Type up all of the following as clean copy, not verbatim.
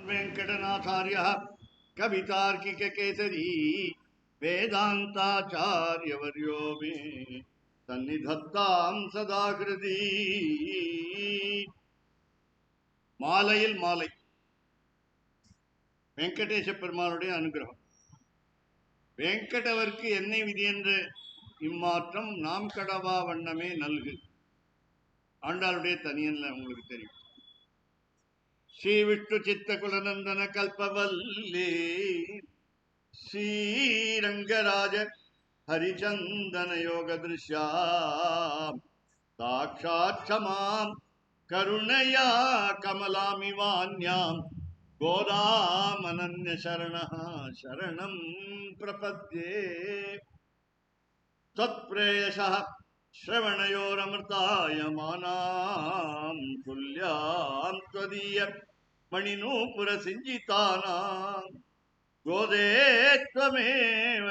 वेंकटनाथार्यः कवितार्किककेसरी वेदान्ताचार्यवर्यो मे सन्निधत्तां सदा हृदि மாலையில் மாலை வெங்கடேச பெருமானுடைய அனுகிரகம். வெங்கடவர்க்கு என்னை விதி என்ற இம்மாற்றம் நாம் கடவா வண்ணமே நல்கு. ஆண்டாளுடைய தனியன்ல உங்களுக்கு தெரியும். ஸ்ரீ விஷ்ணு சித்த குலநந்தன கல்பவல்லி ஸ்ரீரங்கராஜ ஹரிச்சந்தன யோக திருஷ்யா சாட்சாட்சமாம் கருணையா கமலாமிவான்யாம் கோதாமனன்ய சரணः சரணம் பிரபத்யே. தத்ப்ரேயசः श्रवणयोरमृतायमानां तुल्यां त्वदीय मणिनूपुर सिञ्जितानां गोदे त्वमेव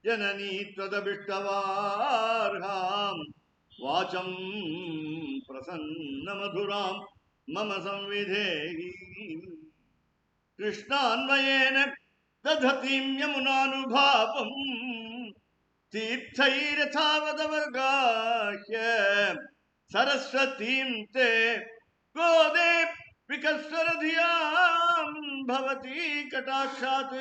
जननी त्वदभिष्टवार्हां वाचं प्रसन्नमधुरां मम संविधेहि. कृष्णान्वयेन दधतीं यमुनानुभावम् तीर्थैरथावदवगाह्य सरस्वतीं ते गोदे विकस्वरधियां भवती कटाक्षात्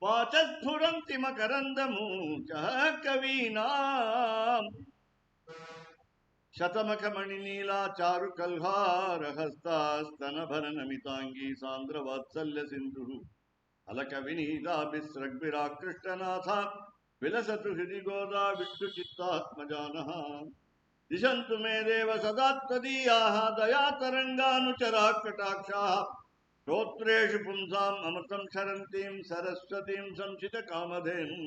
वाचस्फुरन्ति मकरन्दमूचः कवीनाम्. शतमखमणिनीला चारुकल्हारहस्तास्तनभरनमिताङ्गी सान्द्रवात्सल्य सिन्धुः अलकविनीताभिस्रग्भिराकृष्टनाथा विलसतु हृदि गोदा विष्णु चित्तात्मजानः. दिशन्तु मे देव सदा त्वदीयाः दयातरङ्गानुचराः कटाक्षाः श्रोत्रेषु पुंसाम् अमृतं क्षरन्तीं सरस्वतीं संसितकामधेनुम्.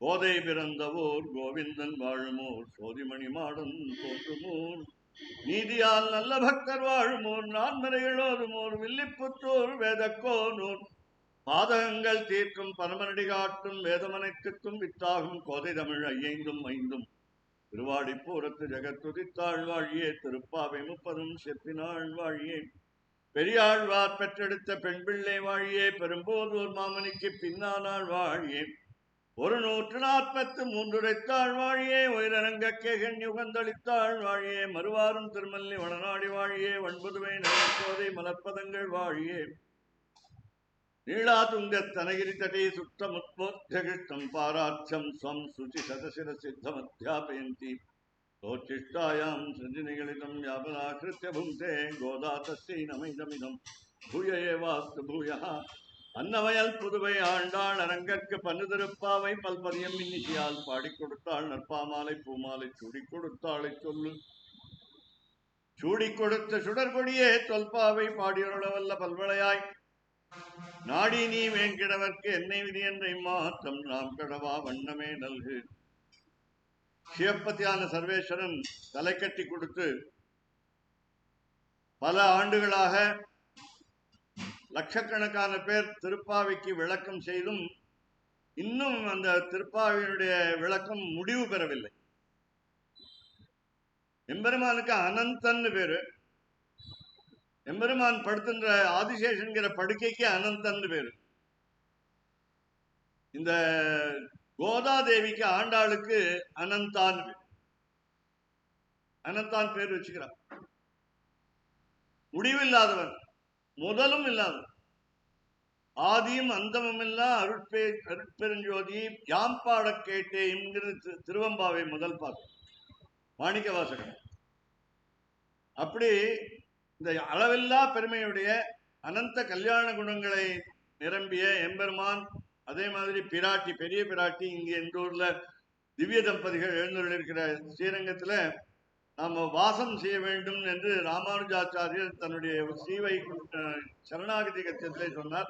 கோதை பிறந்தவோர் கோவிந்தன் வாழுமோர் சோதிமணிமாடன் தோன்றுமோர் நீதியால் நல்ல பக்தர் வாழுமோர் நான்மறைகளோதுமோர் வில்லிப்புத்தூர் வேதக்கோனூர் பாதகங்கள் தீர்க்கும் பரமனடி காட்டும் வேதமனைத்துக்கும் வித்தாகும் கோதை தமிழ் ஐயைந்தும் ஐந்தும் திருவாடிப்பூரத்து ஜெகத்துதித்தாள் வாழியே திருப்பாவை முப்பதும் செப்பினாள் வாழியே பெரியாழ்வார் பெற்றெடுத்த பெண் பிள்ளை வாழியே பெரும்போதூர் மாமணிக்கு பின்னானாள் வாழியே 143 உரைத்தாள் வாழியே உயிரரங்க கேகன் யுகந்தளித்தாள் வாழியே மறுவாரும் திருமல்லி வளநாடி வாழியே வன்பதுவை நகர்கோதை மலர்ப்பதங்கள் வாழியே நீளாதுங்க தனகிரி தடே சுத்தமுத்வோத்யகிருஷ்டம் பாராட்சம் ஸ்வம் சுச்சி சதசிர சித்தமத்யாபயந்தி தோச்சிஷ்டாயாம் சஞ்சினிகளிதம் யாபனாகிருத்ய புங்கே கோதா தஸ்யை நமைதமிதம் பூய ஏவாஸ்து பூயः. அன்னவயல் புதுவை ஆண்டாள் அரங்கற்கு பன்னுதிருப்பாவை பல்பதியம் இன்னிசையால் பாடிக் கொடுத்தாள் நற்பாமாலை பூமாலை சூடி கொடுத்தாளை சொல்லு. சூடிக் கொடுத்த சுடர்கொடியே தொல்பாவை பாடியருளவல்ல பல்வளையாய் நாடி நீ வேங்கிடவர்க்கு என்னை விதி என்ற இம்மாற்றம் நாம் கடவா வண்ணமே நல்கு. சிவப்பதியான சர்வேஸ்வரன் தலை கட்டி கொடுத்து பல ஆண்டுகளாக லட்சக்கணக்கான பேர் திருப்பாவைக்கு விளக்கம் செய்தும் இன்னும் அந்த திருப்பாவையினுடைய விளக்கம் முடிவு பெறவில்லை. எம்பெருமானுக்கு அனந்தன்னு பேரு. எம்பெருமான் படுத்துன்ற ஆதிசேஷன்கிற படுக்கைக்கு அனந்தன்னு பேரு. இந்த கோதாதேவிக்கு ஆண்டாளுக்கு அனந்தான் பேர். அனந்தான் பேர் வச்சுக்கிறான். முடிவில்லாதவன், முதலும் இல்லாத ஆதியும் அந்தமும் இல்லா அருட்பெருஞ்சோதி யாம் பாட கேட்டேங்கிறது திருவம்பாவை முதல் பாட்டு மாணிக்க வாசகன். அப்படி இந்த அளவில்லா பெருமையுடைய அனந்த கல்யாண குணங்களை நிரம்பிய எம்பெருமான், அதே மாதிரி பிராட்டி, பெரிய பிராட்டி இங்கே இந்த ஊர்ல திவ்ய தம்பதிகள் எழுந்துள்ளிருக்கிற ஸ்ரீரங்கத்துல நாம வாசம் செய்ய வேண்டும் என்று ராமானுஜாச்சாரியர் தன்னுடைய ஸ்ரீவை சரணாகதி கத்தியத்திலே சொன்னார்.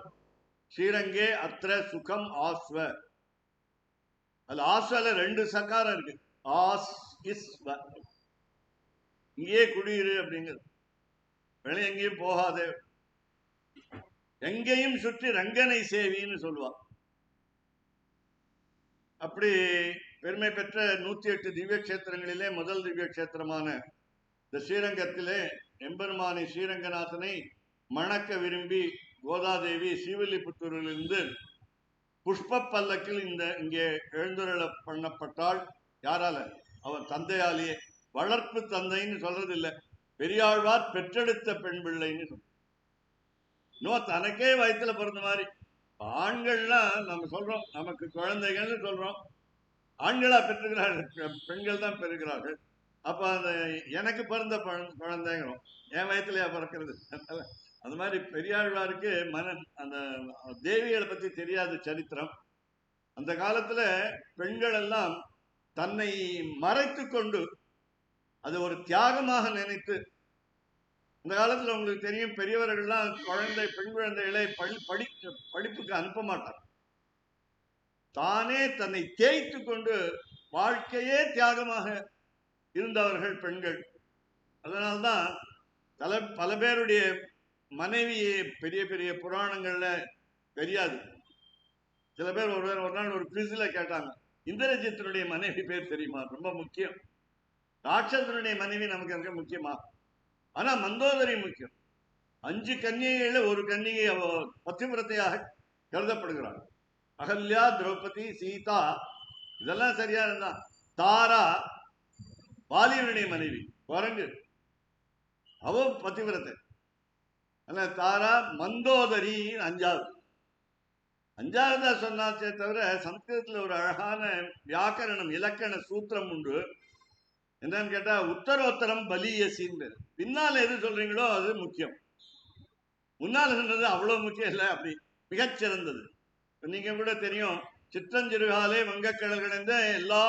ஸ்ரீரங்கே அத்திர சுகம் ஆஸ்வ. அது ஆஸ்வல 2 சக்காரம் இருக்கு. ஆஸ் இஸ்வ, இங்கே குடியிரு அப்படிங்கிறது. வெளியே எங்கேயும் போகாதே, எங்கேயும் சுற்றி ரங்கனை சேவின்னு சொல்லுவா. அப்படி பெருமை பெற்ற 108 திவ்ய கஷேத்திரங்களிலே முதல் திவ்ய கஷேத்திரமான இந்த ஸ்ரீரங்கத்திலே எம்பெருமானை ஸ்ரீரங்கநாதனை மணக்க விரும்பி கோதாதேவி ஸ்ரீவில்லிபுத்தூரிலிருந்து புஷ்ப பல்லக்கில் இங்கே எழுந்துருள பண்ணப்பட்டால் யாரால? அவர் தந்தையாலேயே. வளர்ப்பு தந்தைன்னு சொல்றது இல்லை, பெரியாழ்வார் பெற்றெடுத்த பெண் பிள்ளைன்னு சொல்ற. இன்னும் தனக்கே வயிற்றுல பிறந்த மாதிரி. ஆண்கள்லாம் நம்ம சொல்றோம் நமக்கு குழந்தைகள்னு சொல்றோம், ஆண்களா பெற்றுக்கிறார்கள், பெண்கள் தான் பெறுகிறார்கள். அப்ப அந்த எனக்கு பிறந்த குழந்தைங்கிறோம், என் வயசுலயா பிறக்கிறது? அந்த மாதிரி பெரியாழ்வாருக்கு அந்த தேவிகளை பத்தி தெரியாத சரித்திரம். அந்த காலத்துல பெண்கள் எல்லாம் தன்னை மறைத்து கொண்டு அது ஒரு தியாகமாக நினைத்து, இந்த காலத்துல உங்களுக்கு தெரியும், பெரியவர்கள்லாம் பெண் குழந்தைகளை படிப்புக்கு அனுப்ப மாட்டார். தானே தன்னை தேய்த்து கொண்டு வாழ்க்கையே தியாகமாக இருந்தவர்கள் பெண்கள். அதனால்தான் பல பேருடைய மனைவியை பெரிய பெரிய புராணங்கள்ல தெரியாது. சில பேர் ஒரு நாள் ஒரு குவிஸ்ல கேட்டாங்க, இந்திரஜித்தினுடைய மனைவி பேர் தெரியுமா? ரொம்ப முக்கியம். ராட்சசனுடைய மனைவி நமக்கு இருக்க முக்கியமா? ஆனா மந்தோதரி முக்கியம். 5 கன்னிகைகள்ல ஒரு கன்னிகை பத்திவிரத்தையாக கருதப்படுகிறார். அகல்யா, திரௌபதி, சீதா, இதெல்லாம் சரியா இருந்தா. தாரா வாலியனுடைய மனைவி, குரங்கு, அவ பத்திவிரத்தை. தாரா மந்தோதரி அஞ்சாவதா சொன்னாச்சே தவிர சம்ஸ்கிருதத்துல ஒரு அழகான வியாக்கரணம் இலக்கண சூத்திரம் உண்டு. என்னன்னு கேட்டா உத்தரோத்தரம் பலியசின்னு. பின்னால எது சொல்றீங்களோ அது முக்கியம், முன்னால சொன்னது அவ்வளவு முக்கியம் இல்லை. அப்படி மிகச்சிறந்தது. நீங்க கூட தெரியும், சிற்றஞ்சிறுகாலே வங்கக்கடல் கிடந்த எல்லா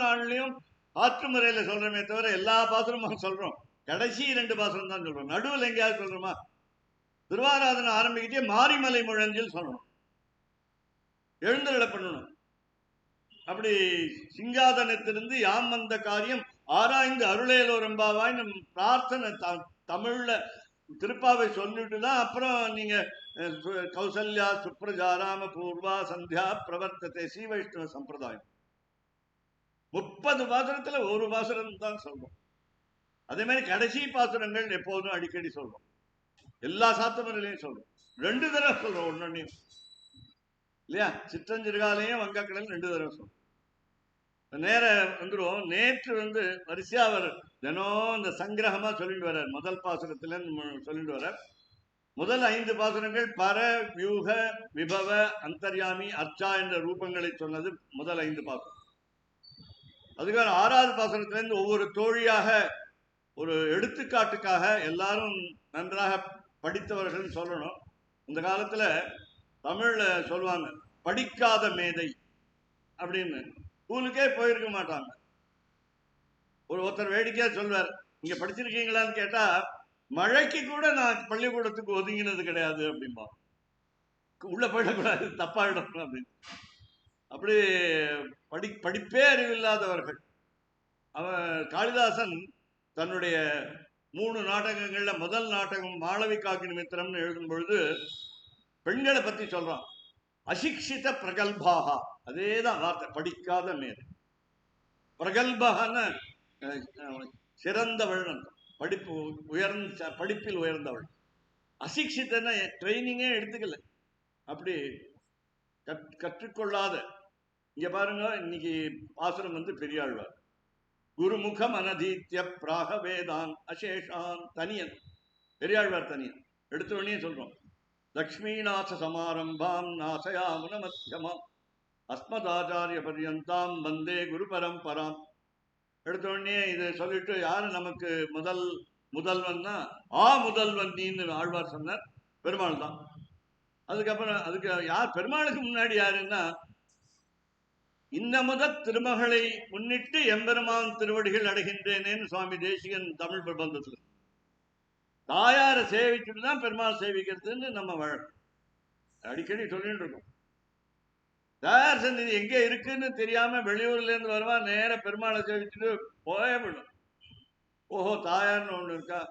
நாள்லயும் ஆற்று முறையில சொல்றோமே தவிர எல்லா பாசுரமும் சொல்றோம், கடைசி 2 பாசுரம் தான் சொல்றோம். நடுவில் எங்கேயாவது சொல்றோமா? திருவாராதனை ஆரம்பிக்கிட்டே மாரிமலை முழஞ்சில் சொல்லணும், எழுந்தருள பண்ணணும். அப்படி சிங்காதனத்திலிருந்து யாம் வந்த காரியம் ஆராய்ந்து அருளேலோரம்பாவாய் நம் பிரார்த்தனை தமிழ்ல திருப்பாவை சொல்லிட்டுதான் அப்புறம் நீங்க கௌசல்யா சுப்ரஜாராம பூர்வா சந்தியா பிரவர்த்தத்தை ஸ்ரீ வைஷ்ணவ சம்பிரதாயம். 30 பாசுரத்துல ஒரு பாசுரம் தான் சொல்றோம். அதே மாதிரி கடைசி பாசுரங்கள் எப்போதும் அடிக்கடி சொல்றோம், எல்லா சாத்தமரிலையும் சொல்றோம். 2 தடவை சொல்றோம் ஒன்னொன்னையும் இல்லையா? சிற்றஞ்சிறுகாலையும் வங்கக்கடல் 2 தடவை சொல்றோம். நேர வந்துடும். நேற்று வரிசையா அவர் தினம் இந்த சங்கிரகமா சொல்லிட்டு வர்றார். முதல் பாசுரத்துல சொல்லிட்டு வர்றார். முதல் 5 பாசுரங்கள் பர, வியூக, விபவ, அந்தர்யாமி, அர்ச்சா என்ற ரூபங்களை சொன்னது முதல் 5 பாசுரம். அதுக்காக 6வது பாசுரத்திலிருந்து ஒவ்வொரு தோழியாக ஒரு எடுத்துக்காட்டுக்காக எல்லாரும் நன்றாக படித்தவர்கள் சொல்லணும். இந்த காலத்துல தமிழ்ல சொல்லுவாங்க படிக்காத மேதை அப்படின்னு. ஸ்கூலுக்கே போயிருக்க மாட்டாங்க. ஒருத்தர் வேடிக்கையா சொல்வார், நீங்க படிச்சிருக்கீங்களான்னு கேட்டா, மழைக்கு கூட நான் பள்ளிக்கூடத்துக்கு ஒதுங்கினது கிடையாது அப்படின்பா. உள்ள போயிடக்கூடாது, தப்பாயிடும் அப்படின்னு. அப்படி படிப்பே அறிவில்லாதவர்கள். காளிதாசன் தன்னுடைய 3 நாடகங்கள்ல முதல் நாடகம் மாளவிகாக்கு நிமித்திரம்னு எழுதும் பொழுது பெண்களை பத்தி சொல்றான். அசிக்ஷித பிரகல்பாகா, அதேதான் வார்த்தை, படிக்காத மேதை. பிரகல்பான சிறந்தவள், படிப்பில் உயர்ந்தவள். அசிக்ஷித்தன ட்ரைனிங்கே எடுத்துக்கல, அப்படி கற்றுக்கொள்ளாத. இங்க பாருங்க, இன்னைக்கு பாசுரம் பெரியாழ்வார். குருமுகம் அனதீத்திய பிராக வேதான் அசேஷான். தனியன், பெரியாழ்வார் தனியன். எடுத்த உடனே சொல்றோம், லக்ஷ்மீநாத சமாரம்பாம் நாசயாமுன மத்தியமாம் அஸ்மதாச்சாரிய பர்யந்தாம் வந்தே குரு பரம்பராம். எடுத்த உடனே இதை சொல்லிட்டு யாரு நமக்கு முதல்வன்னா முதல்வன் நீன்னு ஆழ்வார் சொன்னார், பெருமாள் தான். அதுக்கப்புறம் அதுக்கு யார் பெருமாளுக்கு முன்னாடி யாருன்னா, இன்னமுத திருமகளை முன்னிட்டு எம்பெருமான் திருவடிகள் அடைகின்றேனேன்னு சுவாமி தேசிகன் தமிழ் பிரபந்தத்தில். தாயாரை சேவிச்சுட்டு தான் பெருமாள் சேவிக்கிறதுன்னு நம்ம வழக்கம் அடிக்கடி சொல்லிட்டு இருக்கோம். தாயார் சந்நிதி எங்க இருக்குன்னு தெரியாம வெளியூர்ல இருந்து வருவா, நேர பெருமாளை சேவிச்சுட்டு போயிடும். ஓஹோ, தாயார்னு ஒண்ணு இருக்கா.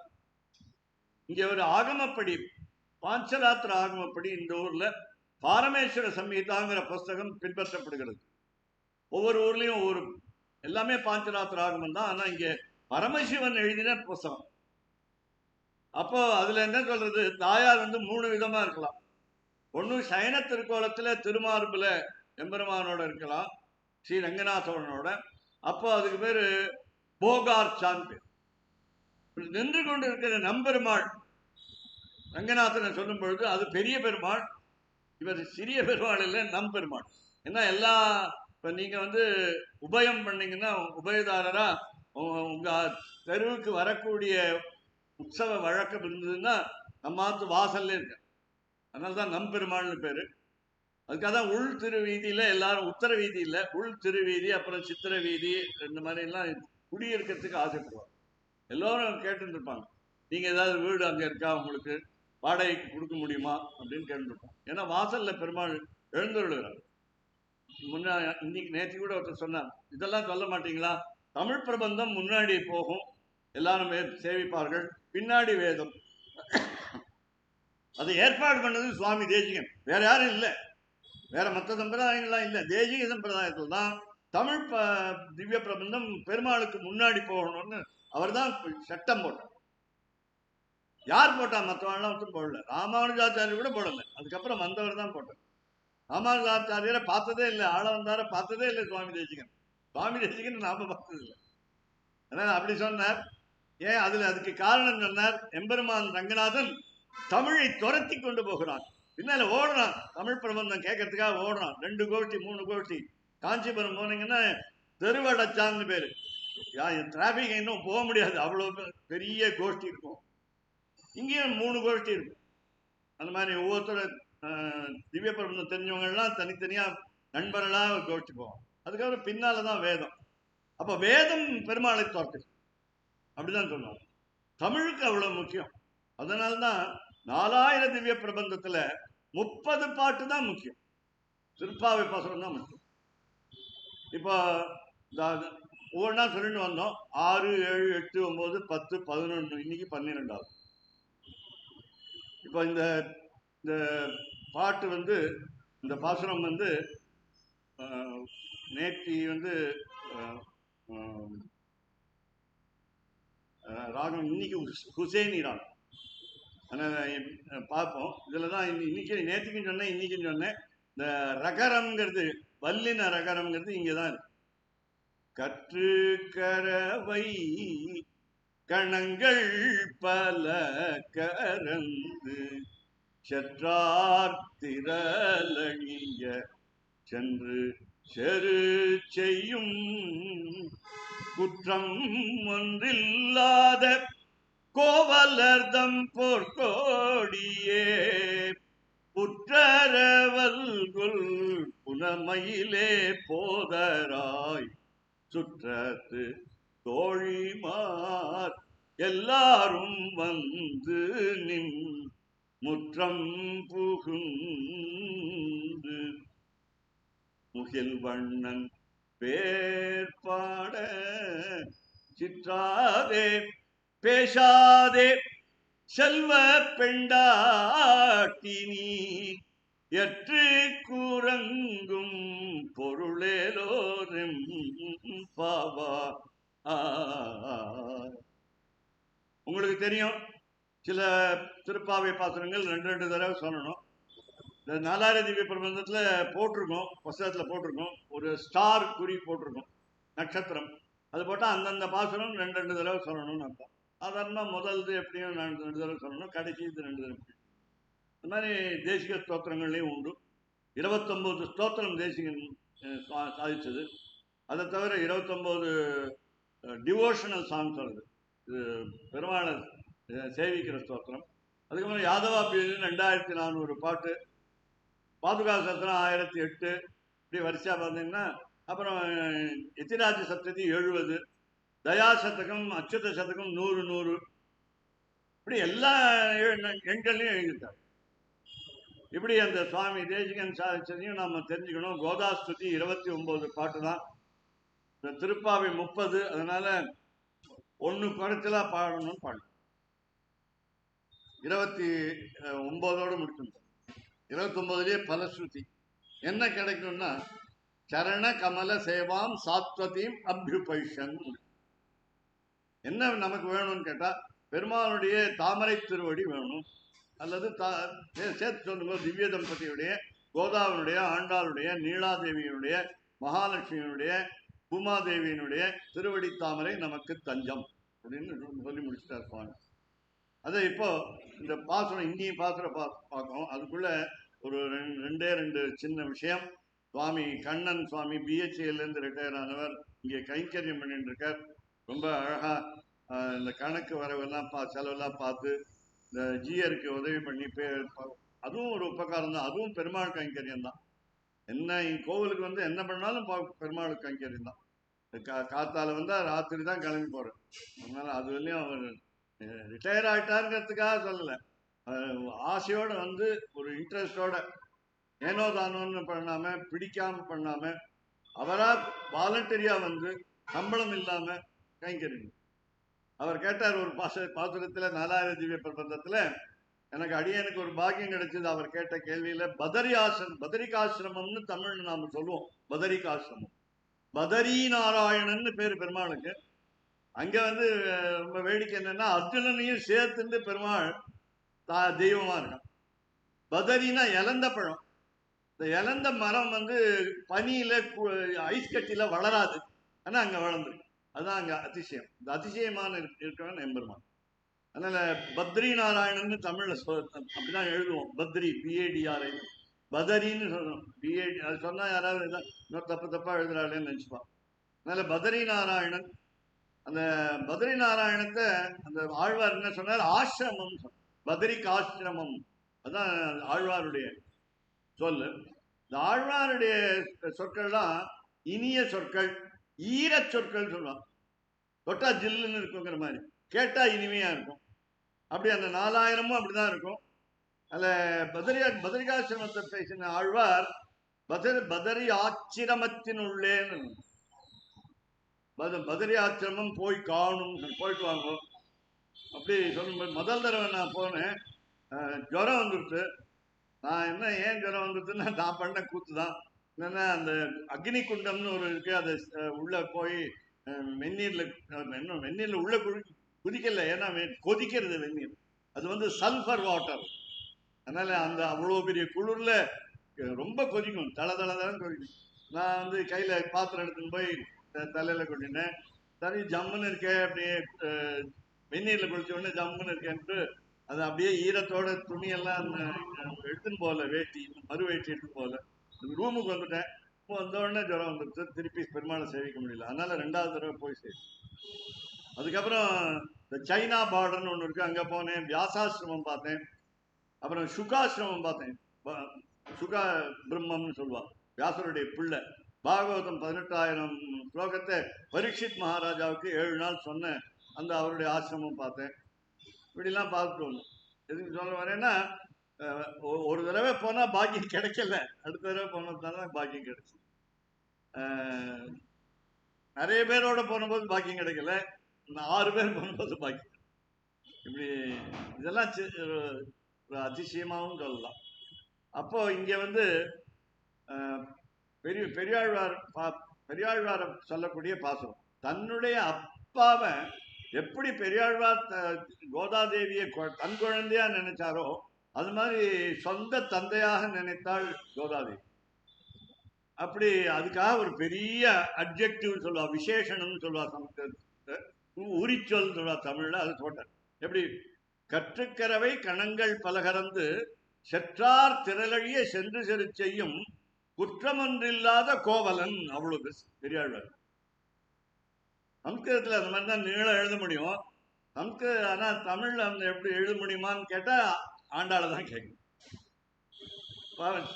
இங்க ஒரு ஆகமப்படி, பாஞ்சராத்திர ஆகமப்படி இந்த ஊர்ல பாரமேஸ்வர சம்ஹிதாங்கிற புஸ்தகம் பின்பற்றப்படுகிறது. ஒவ்வொரு ஊர்லயும் ஒவ்வொரு, எல்லாமே பாஞ்சராத்திர ஆகமம் தான். ஆனா இங்க பரமசிவன் எழுதின புஸ்தகம். அப்போ அதுல என்ன சொல்றது, தாயார் வந்து 3 விதமா இருக்கலாம். ஒண்ணு சயன திருக்கோலத்துல திருமார்புல எம்பெருமானோட இருக்கலாம், ஸ்ரீ ரங்கநாதனோட. அப்போ அதுக்கு பேரு போகார்ச்சான் பேர். நின்று கொண்டு இருக்கிற நம்பெருமாள் ரங்கநாதனை சொல்லும் பொழுது அது பெரிய பெருமாள், இவர் சிறிய பெருமாள் இல்லை, நம்பெருமாள். ஏன்னா எல்லா இப்ப நீங்க வந்து உபயம் பண்ணீங்கன்னா உபயதாரரா உங்க தெருவுக்கு வரக்கூடிய உற்சவ வழக்கம் இருந்ததுன்னா நம்ம வாசல்ல இருக்க. அதனாலதான் நம்பெருமாள்னு பேரு. அதுக்காக தான் உள் திருவீதியில எல்லாரும், உத்தர வீதி இல்லை, உள் திருவீதி, அப்புறம் சித்திர வீதி, இந்த மாதிரி எல்லாம் குடியிருக்கிறதுக்கு ஆசைப்படுவாங்க. எல்லோரும் கேட்டுட்டு இருப்பாங்க, நீங்க ஏதாவது வீடு அங்க இருக்கா, உங்களுக்கு வாடகைக்கு கொடுக்க முடியுமா அப்படின்னு கேட்டுருப்போம். ஏன்னா வாசல்ல பெருமாள் எழுந்துள்ளார். முன்னா இன்னைக்கு நேற்று கூட ஒருத்தர் சொன்னார், இதெல்லாம் சொல்ல மாட்டீங்களா, தமிழ் பிரபந்தம் முன்னாடி போகும், எல்லாரும் சேவிப்பார்கள், பின்னாடி வேதம். அதை ஏற்பாடு பண்ணது சுவாமி தேசிகன், வேற யாரும் இல்லை, வேற மற்ற சம்பிரதாயங்கள்லாம் இல்லை. தேசிக சம்பிரதாயத்தில் தான் தமிழ் திவ்ய பிரபந்தம் பெருமாளுக்கு முன்னாடி போகணும்னு அவர் தான் சட்டம் போட்டார். யார் போட்டா? மற்றவெல்லாம் ஒருத்தரும் போடல. ராமானுஜாச்சாரியர் கூட போடல, அதுக்கப்புறம் வந்தவர் தான் போட்டார். ராமானுஜாச்சாரியரை பார்த்ததே இல்லை, ஆள வந்தார பார்த்ததே இல்லை சுவாமி தேசிகன். சுவாமி தேசிகன் நாம பார்த்தது இல்லை. அதனால அப்படி சொன்னார். ஏன் அதுல அதுக்கு காரணம் சொன்னார், எம்பெருமான் ரங்கநாதன் தமிழை துரத்தி கொண்டு போகிறான், பின்னால ஓடுறான், தமிழ் பிரபந்தம் கேட்கறதுக்காக ஓடுறான். 2 கோஷ்டி 3 கோஷ்டி. காஞ்சிபுரம் போனீங்கன்னா தெருவடைச்சான்னு பேரு, டிராபிக் இன்னும் போக முடியாது, அவ்வளவு பெரிய கோஷ்டி இருக்கும். இங்கேயும் 3 கோஷ்டி இருக்கும். அந்த மாதிரி ஒவ்வொருத்தர திவ்ய பிரபந்தம் தெரிஞ்சவங்க எல்லாம் தனித்தனியா நண்பர்களா கோஷ்டி போவோம். அதுக்கப்புறம் பின்னாலதான் வேதம். அப்ப வேதம் பெருமாளை தோற்று, அப்படிதான் சொல்லுவாங்க. தமிழுக்கு அவ்வளவு முக்கியம். அதனால்தான் 4000 திவ்ய பிரபந்தத்துல 30 பாட்டு தான் முக்கியம், திருப்பாவை பாசுரம் தான் முக்கியம். இப்போ ஒவ்வொன்றா சொல்லிட்டு வந்தோம். 6, 7, 8, 9, 10, 11, இன்னைக்கு 12ஆவது. இப்போ இந்த பாட்டு வந்து, இந்த பாசுரம் வந்து நேற்று வந்து ராகம், இன்னைக்கு ஹுசேனி ராகம். பார்ப்போம். இதுல தான் இன்னைக்கு, நேற்றுக்கும் சொன்னேன், இன்னைக்கும் சொன்னேன். இந்த ரகரம்ங்கிறது, வல்லின ரகரம்ங்கிறது இங்கதான் இருக்கு. கற்று கரவை கணங்கள் பல கரந்து செற்றார் திரளிய சென்று செரு செய்யும் குற்றம் ஒன்றில்லாத கோவலர்தம் போர்க்கோடியே புற்றரவல்குல் புனமையிலே போதராய் சுற்றத்து தோழிமார் எல்லாரும் வந்து நின் முற்றம் புகுந்து முகில் வண்ணன் பேர்பாட சிற்றாதே பேசாதே செல்வ பெண்டாட்டினி எற்று கூறங்கும் பொருளேலோரும் பாவா. உங்களுக்கு தெரியும், சில திருப்பாவை பாசுரங்கள் 2 தடவை சொல்லணும். இந்த 4000 திவ்ய பிரபந்தத்துல போட்டிருக்கோம், புஸ்தகத்துல போட்டிருக்கோம், ஒரு ஸ்டார் குறி போட்டிருக்கோம், நட்சத்திரம். அது போட்டா அந்தந்த பாசுரம் 2 தடவை சொல்லணும்னு அர்த்தம். சாதாரணமா முதல்து எப்படியும் 2 தடவை சொல்லணும், கடைசி இது 2 தடவை. இந்த மாதிரி தேசிக ஸ்தோத்திரங்கள்லையும் உண்டு. 29 ஸ்தோத்திரம் தேசிகன் சாதிச்சது. அதை தவிர 29 டிவோஷனல் சாங்ஸ் வருது, இது பெருமாளை சேவிக்கிற ஸ்தோத்திரம். அதுக்கப்புறம் யாதவா பீடு 2400 பாட்டு, பாதுகா சத்திரம் 1008, இப்படி வரிசையா பார்த்தீங்கன்னா. அப்புறம் எத்திராஜ சப்ததி 70, தயா சதகம், அச்சுத சதகம் 100 100, இப்படி எல்லா எண்கள்லையும் எழுதிட்டார். இப்படி அந்த சுவாமி தேசிகன் சாதிச்சதையும் நாம தெரிஞ்சுக்கணும். கோதாஸ்துதி 29 பாட்டு தான், இந்த திருப்பாவை 30. அதனால 1 குறைச்சலா பாடணும்னு பாடணும். 29ஓடு முடிக்கணும். 29லயே பலஸ்ருதி என்ன கிடைக்கும்னா, சரண கமல சேவாம் சாத்வதீம் அபியுபைஷன். என்ன நமக்கு வேணும்னு கேட்டா, பெருமாளுடைய தாமரை திருவடி வேணும், அல்லது சேர்த்து சொல்லுங்க, திவ்ய தம்பதியுடைய, கோதாவனுடைய, ஆண்டாளுடைய, நீலாதேவியினுடைய, மகாலட்சுமியினுடைய, பூமாதேவியினுடைய திருவடி தாமரை நமக்கு தஞ்சம் அப்படின்னு சொல்லி முடிச்சுட்டார் சுவாமி. அதை இப்போ இந்த பாசுரம் இன்னியும் பாசுரம் பார்க்கணும். அதுக்குள்ள ஒரு ரெண்டு சின்ன விஷயம். சுவாமி கண்ணன் சுவாமி பிஹெச்ஏலேருந்து ரிட்டையர் ஆனவர் இங்கே கைங்கரியம் பண்ணிட்டு இருக்கார். ரொம்ப அழகா இந்த கணக்கு வரவெல்லாம் செலவெல்லாம் பார்த்து இந்த ஜிஆருக்கு உதவி பண்ணி அதுவும் ஒரு உபகாரம் தான். அதுவும் பெருமாள் கைங்கரியம் தான். என்ன கோவிலுக்கு வந்து என்ன பண்ணாலும் பெருமாள் கைங்கரியம் தான். காத்தால வந்தா ராத்திரி தான் கிளம்பி போறேன். அதனால அது வரையும் அவர் ரிட்டையர் ஆகிட்டாருங்கிறதுக்காக சொல்லலை, ஆசையோட வந்து ஒரு இன்ட்ரெஸ்டோட ஏனோ தானோன்னு பண்ணாம, பிடிக்காம பண்ணாம, அவரா வாலண்டரியா வந்து சம்பளம் இல்லாம கைங்கரியம். அவர் கேட்டார் ஒரு பாசுரத்துல 4000 திவ்ய பிரபந்தத்துல, எனக்கு அடியனுக்கு ஒரு பாக்கியம் கிடைச்சது. அவர் கேட்ட கேள்வியில பதரிகாசிரமம்னு தமிழ்னு நாம சொல்லுவோம். பதரிகாசிரமம், பதரி நாராயணன்னு பேரு பெருமாளுக்கு. அங்க வந்து ரொம்ப வேடிக்கை என்னன்னா, அர்ஜுனனையும் சேர்த்துட்டு பெருமாள் தெய்வமா இருக்கான். பதரினா இலந்த பழம். இந்த இலந்த மரம் வந்து பனியில ஐஸ் கட்டில வளராது, ஆனா அங்க வளர்ந்துருக்கு. அதுதான் அங்க அதிசயம். இந்த அதிசயமான இருக்கிறவன் எம்பெருமான். அதனால பத்ரி நாராயணன் தமிழ்ல அப்படிதான் எழுதுவோம். பத்ரி, பிஏடிஆர்ஐ, பதரின்னு சொல்லணும். பிஏடி அது சொன்னா யாராவது இன்னொரு தப்பா எழுதுறாளேன்னு நினைச்சுப்பான். அதனால பத்ரி நாராயணன். அந்த பத்ரி நாராயணத்தை அந்த ஆழ்வார் என்ன சொன்னார்? ஆசிரமம். பத்ரிக்கு ஆசிரமம், அதான் ஆழ்வாருடைய சொல்லு. இந்த ஆழ்வாருடைய சொற்கள்லாம் இனிய சொற்கள், ஈர சொற்கள் சொல்லுவான். தொட்டா ஜில்லுன்னு இருக்குங்கிற மாதிரி, கேட்டா இனிமையா இருக்கும். அப்படி அந்த 4000மும் அப்படிதான் இருக்கும். அதுல பதரிகாசிரமத்தை பேசின ஆழ்வார் பதரி ஆச்சிரமத்தினுள்ளேன்னு, பதரி ஆச்சிரமம் போய் காணும், போயிட்டு வாங்கும் அப்படி சொல்லும்போது, முதல் தடவை நான் போனேன், ஜுரம் வந்துருச்சு. நான் என்ன ஏன் ஜுரம் வந்துருச்சுன்னா, நான் பண்ண கூத்துதான். என்னன்னா, அந்த அக்னி குண்டம்னு ஒரு இருக்கு, அதை உள்ள போய் வெந்நீர்ல உள்ள குதிக்கல, ஏன்னா கொதிக்கிறது வெந்நீர். அது வந்து சல்ஃபர் வாட்டர். அதனால அந்த அவ்வளோ பெரிய குளிர்ல ரொம்ப கொதிக்கும், தளதளதான் கொதிக்கும். நான் வந்து கையில பாத்திரம் எடுத்துன்னு போய் தலையில கொட்டினேன். சரி ஜம்முன்னு இருக்கேன், அப்படியே வெந்நீர்ல குளிச்ச உடனே ஜம்முன்னு இருக்கேன்ட்டு அது அப்படியே ஈரத்தோட துணியெல்லாம் எடுத்துன்னு போகல, வேட்டி மறு வேட்டி எடுத்துன்னு போகல. ரூமுக்கு வந்துட்டேன். இப்போ வந்த உடனே ஜுரம் வந்துடுச்சு, திருப்பி பெருமாளை சேவிக்க முடியல. அதனால 2வது தடவை போய் சேவி. அதுக்கப்புறம் இந்த சைனா பார்டர்னு ஒன்று இருக்கு, அங்கே போனேன். வியாசாசிரமம் பார்த்தேன். அப்புறம் சுகாசிரமம் பார்த்தேன். சுகா பிரம்மம்னு சொல்லுவாள், வியாசருடைய பிள்ளை. பாகவதம் 18,000 ஸ்லோகத்தை பரீட்சித் மகாராஜாவுக்கு 7 நாள் சொன்ன அந்த அவருடைய ஆசிரமம் பார்த்தேன். இப்படிலாம் பார்த்துட்டு வந்தோம். எதுக்கு சொல்ல வரேன்னா, ஒரு தடவை போனா பாக்கியம் கிடைக்கல, அடுத்த தடவை போனதுனால பாக்கியம் கிடைச்சு. நிறைய பேரோட போனபோது பாக்கியம் கிடைக்கல, 6 பேர் போனபோது பாக்கியம். இப்படி இதெல்லாம் ஒரு அதிசயமாகவும் சொல்லலாம். அப்போ இங்க வந்து பெரியாழ்வார சொல்லக்கூடிய பாசனம், தன்னுடைய அப்பாவை எப்படி பெரியாழ்வார் கோதாதேவியை தன் குழந்தையா நினைச்சாரோ, அது மாதிரி சொந்த தந்தையாக நினைத்தாள் கோதாதேவி. அப்படி அதுக்காக ஒரு பெரிய அட்ஜெக்டிவ் சொல்லுவா, விசேஷணம்னு சொல்லுவா சமஸ்கிருதத்தை, உரிச்சொல் சொல்லுவா தமிழ்ல. அது போட்டார். எப்படி? கற்றுக்கரவை கணங்கள் பலகரந்து செற்றார் திரளழிய சென்று செரு செய்யும் குற்றமொன்றில்லாத கோவலன். அவ்வளவு பெரியாழ்வார். சம்ஸ்கிருதத்துல அந்த மாதிரி தான் நீளம் எழுத முடியும். ஆனா தமிழ்ல அந்த எப்படி எழுத முடியுமான்னு கேட்டா ஆண்டாள தான் கேட்கும்.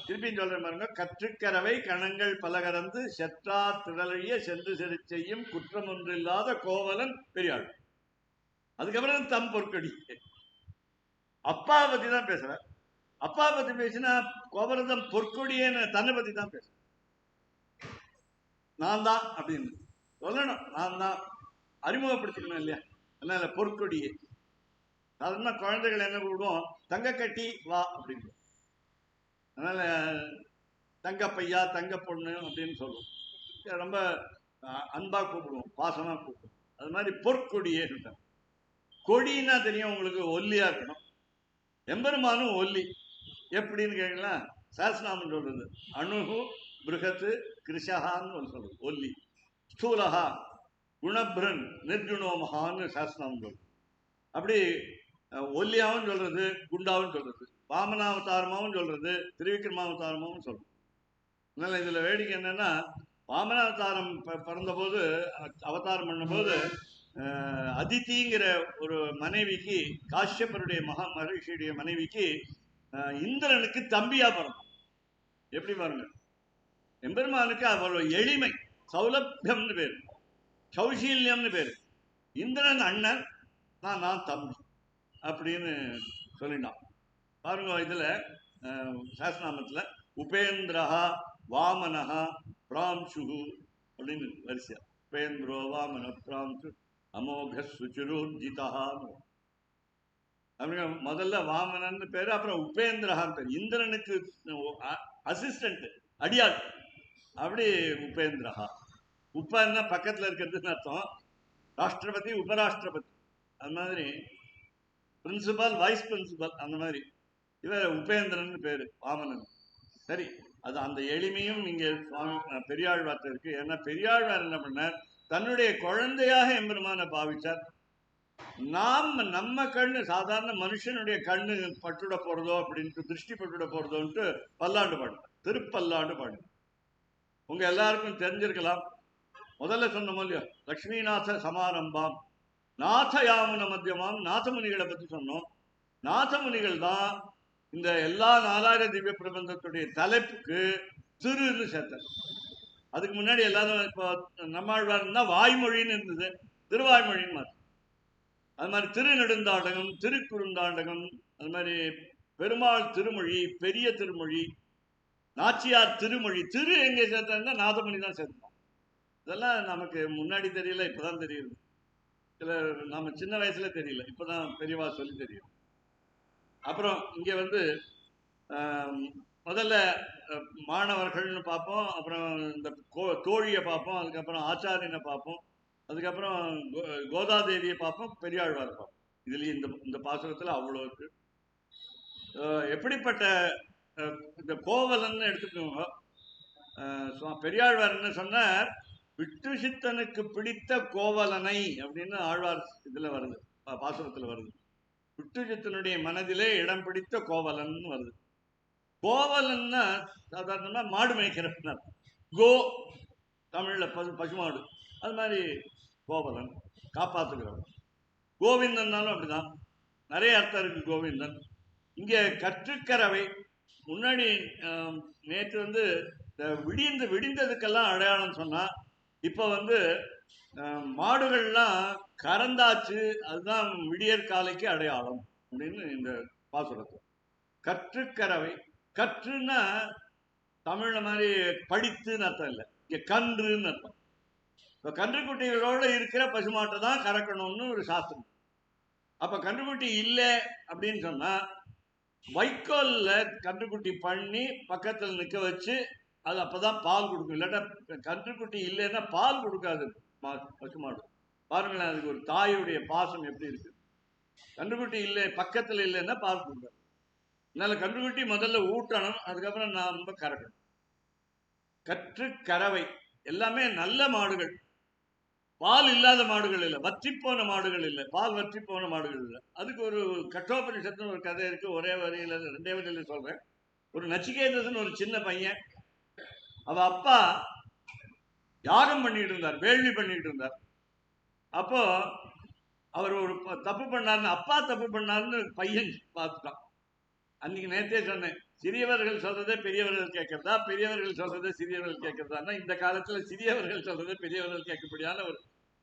திருப்பி சொல்ற பாருங்க, கற்றுக்கரவை கணங்கள் பலகரந்து செற்றார் திரளழிய சென்று செரு செய்யும் குற்றம் ஒன்றில்லாத கோவலன் பெரியாழ்வார். அதுக்கப்புறம் தம் பொற்கொடி. அப்பா பத்தி தான் பேசுற. அப்பா பத்தி பேசினா கோவலதம் பொற்கொடியேன்னு தன்னை பத்தி தான் பேச. நான் தான் அப்படின்னு சொல்லணும், நான் தான் அறிமுகப்படுத்திக்கணும் இல்லையா? அதனால பொற்கொடியே. சாதாரண குழந்தைகள் என்ன கூப்பிடுவோம், தங்க கட்டி வா அப்படின்னு. அதனால தங்க பையா தங்க பொண்ணு அப்படின்னு சொல்லுவோம், ரொம்ப அன்பா கூப்பிடுவோம், பாசமா கூப்பிடுவோம். அது மாதிரி பொற்கொடியே இருக்காங்க. கொடின்னா தெரியும் உங்களுக்கு, ஒல்லியா இருக்கணும். எம்பெருமானும் ஒல்லி. எப்படின்னு கேட்கலாம், சாஸ்நாமம் சொல்றது அணுகு பிருகத்து கிருஷகான்னு சொல்றது ஒல்லி. ஸ்தூலகா குணபிரன் நிர்குணோமகான்னு சாஸ்நாமம் சொல்றது. அப்படி ஒல்லியாவும் சொல்றது, குண்டாவும் சொல்றது, வாமனாவதாரமாவும் சொல்றது, திருவிக்ரமாவதாரமாவும் சொல்றது. அதனால இதுல வேடிக்கை என்னன்னா, வாமனாவதாரம் பிறந்த போது, அவதாரம் பண்ணும்போது அதித்திங்கிற ஒரு மனைவிக்கு, காஷ்யப்பருடைய மகரிஷியுடைய மனைவிக்கு இந்திரனுக்கு தம்பியா பிறந்தான். எப்படி பாருங்க, எம்பெருமானுக்கு அவ்வளவு எளிமை, சௌலபியம்னு பேரு, சௌசீல்யம்னு பேரு. இந்திரன் அண்ணன், நான் தம்பி அப்படின்னு சொல்லிட்டான். பாருங்க, இதுல சாஸ்திரநாமத்துல உபேந்திரஹா வாமனஹா பிராம்சுகு அப்படின்னு வரிசையா, உபேந்திரோ வாமன பிராம்சு அமோக சுச்சுருஜிதான்னு. அப்படிங்க முதல்ல வாமனன்னு பேரு, அப்புறம் உபேந்திரஹான்னு பேரு. இந்திரனுக்கு அசிஸ்டன்ட், அடியாள். அப்படி உபேந்திரஹா. உப்பன்னா பக்கத்துல இருக்கிறதுன்னு அர்த்தம். ராஷ்டிரபதி உபராஷ்டிரபதி, அது மாதிரி பிரின்சிபல் வைஸ் பிரின்சிபல், அந்த மாதிரி. இவர் உபேந்திரன் பேரு, வாமனன். சரி, அது அந்த எளிமையும் இங்க சுவாமி பெரியாழ்வார்த்த இருக்கு. ஏன்னா பெரியாழ்வார் என்ன பண்ணார், தன்னுடைய குழந்தையாக எம்பெருமான பாவிச்சார். நம்ம கண்ணு, சாதாரண மனுஷனுடைய கண்ணு பட்டுட போறதோ அப்படின்ட்டு, திருஷ்டி பட்டுட போறதோன்ட்டு பல்லாண்டு பாடு, திருப்பல்லாண்டு பாடு. உங்க எல்லாருக்கும் தெரிஞ்சிருக்கலாம். முதல்ல சொன்ன இல்லையோ, லக்ஷ்மிநாத சமாரம்பாம் நாதயாமுன மத்தியமாம், நாதமுனிகளை பத்தி சொன்னோம். நாதமுனிகள் தான் இந்த எல்லா 4000 திவ்ய பிரபந்தத்துடைய தலைப்புக்கு திருன்னு சேர்த்தார். அதுக்கு முன்னாடி எல்லாரும் இப்போ நம்மாழ்வார் இருந்தா வாய்மொழின்னு இருந்தது, திருவாய்மொழின்னு மாற்று. அது மாதிரி திருநெடுந்தாண்டகம், திருக்குறுந்தாண்டகம், அது மாதிரி பெருமாள் திருமொழி, பெரிய திருமொழி, நாச்சியார் திருமொழி. திரு எங்கே சேர்த்தா நாதமணி தான் சேர்த்தோம். இதெல்லாம் நமக்கு முன்னாடி தெரியல, இப்பதான் தெரியுது. சில நம்ம சின்ன வயசுல தெரியல, இப்பதான் பெரியவா சொல்லி தெரியும். அப்புறம் இங்க வந்து முதல்ல மாணவர்கள்னு பார்ப்போம், அப்புறம் இந்த தோழியை பார்ப்போம், அதுக்கப்புறம் ஆச்சாரியனை பார்ப்போம், அதுக்கப்புறம் கோதாதேவியை பார்ப்போம், பெரியாழ்வார் பார்ப்போம். இதுலயும் இந்த பாசுரத்துல அவ்வளோ இருக்கு. எப்படிப்பட்ட இந்த கோவலன்னு எடுத்துக்கோங்க. பெரியாழ்வார் என்ன சொன்னார், விட்டு சித்தனுக்கு பிடித்த கோவலனை அப்படின்னு ஆழ்வார் இதுல வருது, பாசுரத்துல வருது. விட்டு சித்தனுடைய மனதிலே இடம் பிடித்த கோவலன் வருது. கோவலன்னா சாதாரணமா மாடு மேய்க்கிறவர். கோ தமிழ்ல பசுமாடு, அது மாதிரி கோவலன் காப்பாத்துகிறவர். கோவிந்தன்னாலும் அப்படிதான், நிறைய அர்த்தம் இருக்கு கோவிந்தன். இங்க கற்றுக்கரவை முன்னாடி நேற்று வந்து விடிந்ததுக்கெல்லாம் அடையாளம் சொன்னா, இப்ப வந்து மாடுகள்லாம் கறந்தாச்சு, அதுதான் விடியற் காலைக்கு அடையாளம் அப்படின்னு இந்த பாசுரத்தை. கற்றுக்கரவை, கற்றுன்னா தமிழ்ல மாதிரி படித்துன்னு அர்த்தம் இல்லை, இங்க கன்றுன்னு அர்த்தம். இப்ப கன்றுக்குட்டிகளோட இருக்கிற பசுமாட்டை தான் கறக்கணும்னு ஒரு சாஸ்திரம். அப்ப கன்றுக்குட்டி இல்லை அப்படின்னு சொன்னா, வைக்கோல்ல கன்றுக்குட்டி பண்ணி பக்கத்துல நிக்க வச்சு, அது அப்பதான் பால் கொடுக்கும். இல்லாட்டா கன்றுக்குட்டி இல்லைன்னா பால் கொடுக்காது பசுமாடு. பாருங்களேன், அதுக்கு ஒரு தாயுடைய பாசம் எப்படி இருக்கு. கன்றுக்குட்டி இல்லை, பக்கத்துல இல்லைன்னா பால் கொடுக்காது. அதனால கன்றுக்குட்டி முதல்ல ஊட்டணும், அதுக்கப்புறம் நாம கறக்கணும். கற்று கறவை எல்லாமே நல்ல மாடுகள், பால் இல்லாத மாடுகள் இல்லை, வற்றி போன மாடுகள் இல்லை, பால் வற்றி போன மாடுகள் இல்லை. அதுக்கு ஒரு கட்டோபனிஷத்துன்னு ஒரு கதை இருக்கு. ஒரே வரியில 2 வரியில சொல்றேன். ஒரு நச்சிகேதன் ஒரு சின்ன பையன், அவ அப்பா யாகம் பண்ணிட்டு இருந்தார், வேள்வி பண்ணிட்டு இருந்தார். அப்போ அவர் ஒரு தப்பு பண்ணாருன்னு, அப்பா தப்பு பண்ணாருன்னு பையன் பார்த்துட்டான். அன்னைக்கு நேற்றே சொன்னேன், சிறியவர்கள் சொல்றதே பெரியவர்கள் கேட்கறதா, பெரியவர்கள் சொல்றதே சிறியவர்கள் கேட்கறதா. இந்த காலத்துல சிறியவர்கள் சொல்றதே பெரியவர்கள் கேட்கப்படியான ஒரு